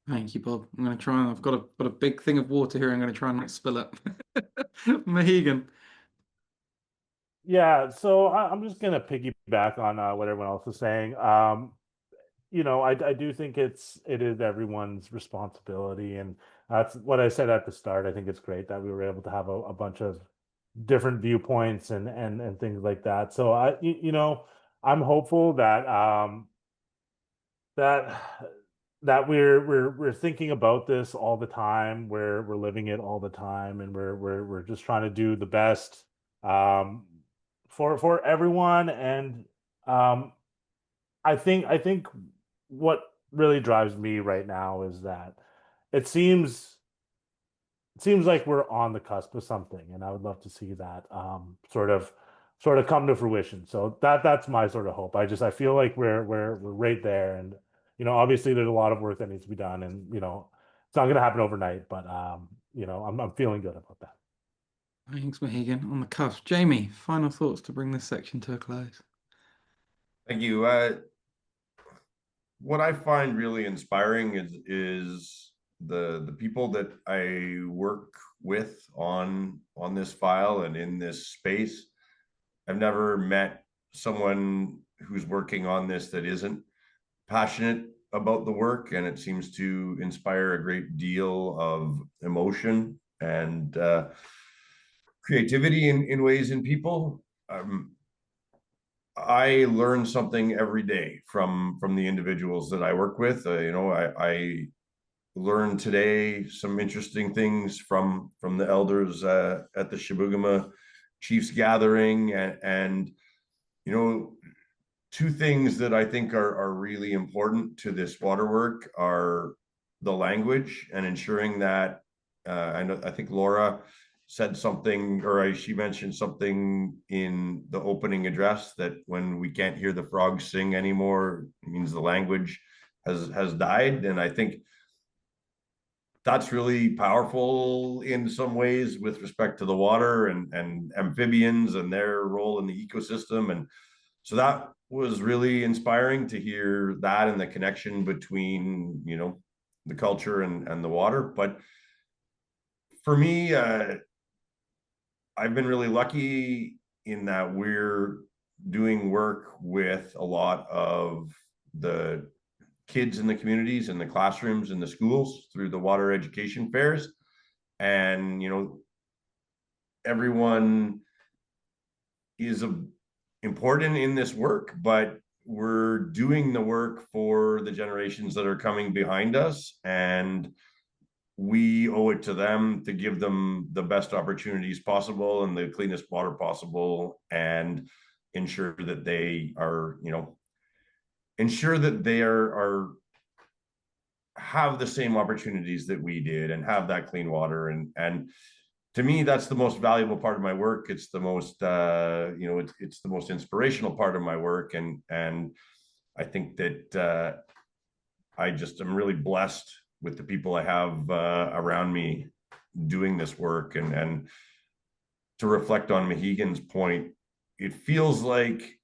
Thank you, Bob. I'm going to try and I've got a big thing of water here. I'm going to try and not spill it. Mohegan. Yeah, so I'm just gonna piggyback on what everyone else is saying. I do think it is everyone's responsibility, and that's what I said at the start. I think it's great that we were able to have a bunch of different viewpoints and things like that. So I'm hopeful that that that we're thinking about this all the time. We're living it all the time, and we're just trying to do the best um, for everyone. And um, I think what really drives me right now is that it seems it seems like we're on the cusp of something, and I would love to see that sort of come to fruition. So that's my sort of hope. I feel like we're right there, and obviously there's a lot of work that needs to be done, and it's not going to happen overnight, but I'm feeling good about that. Thanks, Mohegan. On the cusp. Jamie, final thoughts to bring this section to a close. Thank you. What I find really inspiring is the people that I work with on this file and in this space. I've never met someone who's working on this that isn't passionate about the work, and it seems to inspire a great deal of emotion and creativity in ways in people. I learn something every day from the individuals that I work with. I learned today some interesting things from the elders at the Shibugama Chiefs Gathering, and you know two things that I think are really important to this water work are the language and ensuring that I think Laura said something, or she mentioned something in the opening address, that when we can't hear the frogs sing anymore, it means the language has died. And I think that's really powerful in some ways with respect to the water and amphibians and their role in the ecosystem. And so that was really inspiring to hear that, and the connection between the culture and the water. But for me, I've been really lucky in that we're doing work with a lot of the kids in the communities and the classrooms and the schools through the water education fairs. And everyone is important in this work, but we're doing the work for the generations that are coming behind us, and we owe it to them to give them the best opportunities possible and the cleanest water possible, and ensure that they are are have the same opportunities that we did and have that clean water. And to me, that's the most valuable part of my work. It's the most it's the most inspirational part of my work. And I think that I just am really blessed with the people I have around me doing this work. And to reflect on Mohegan's point, it feels like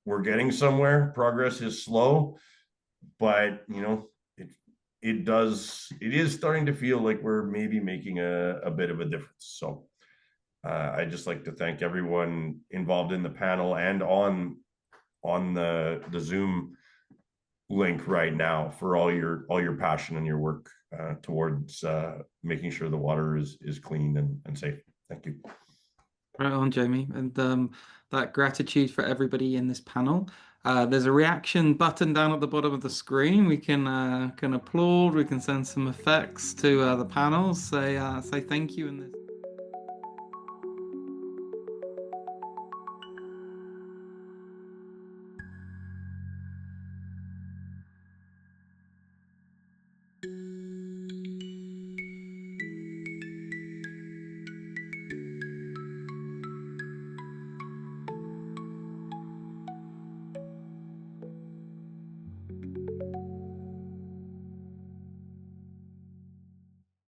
we're getting somewhere. Progress is slow, but it is starting to feel like we're maybe making a bit of a difference. So I just like to thank everyone involved in the panel and on the Zoom link right now for all your passion and your work towards making sure the water is clean and safe. Thank you. Right on, Jamie. And that gratitude for everybody in this panel. There's a reaction button down at the bottom of the screen. We can applaud. We can send some effects to the panel. Say thank you in this.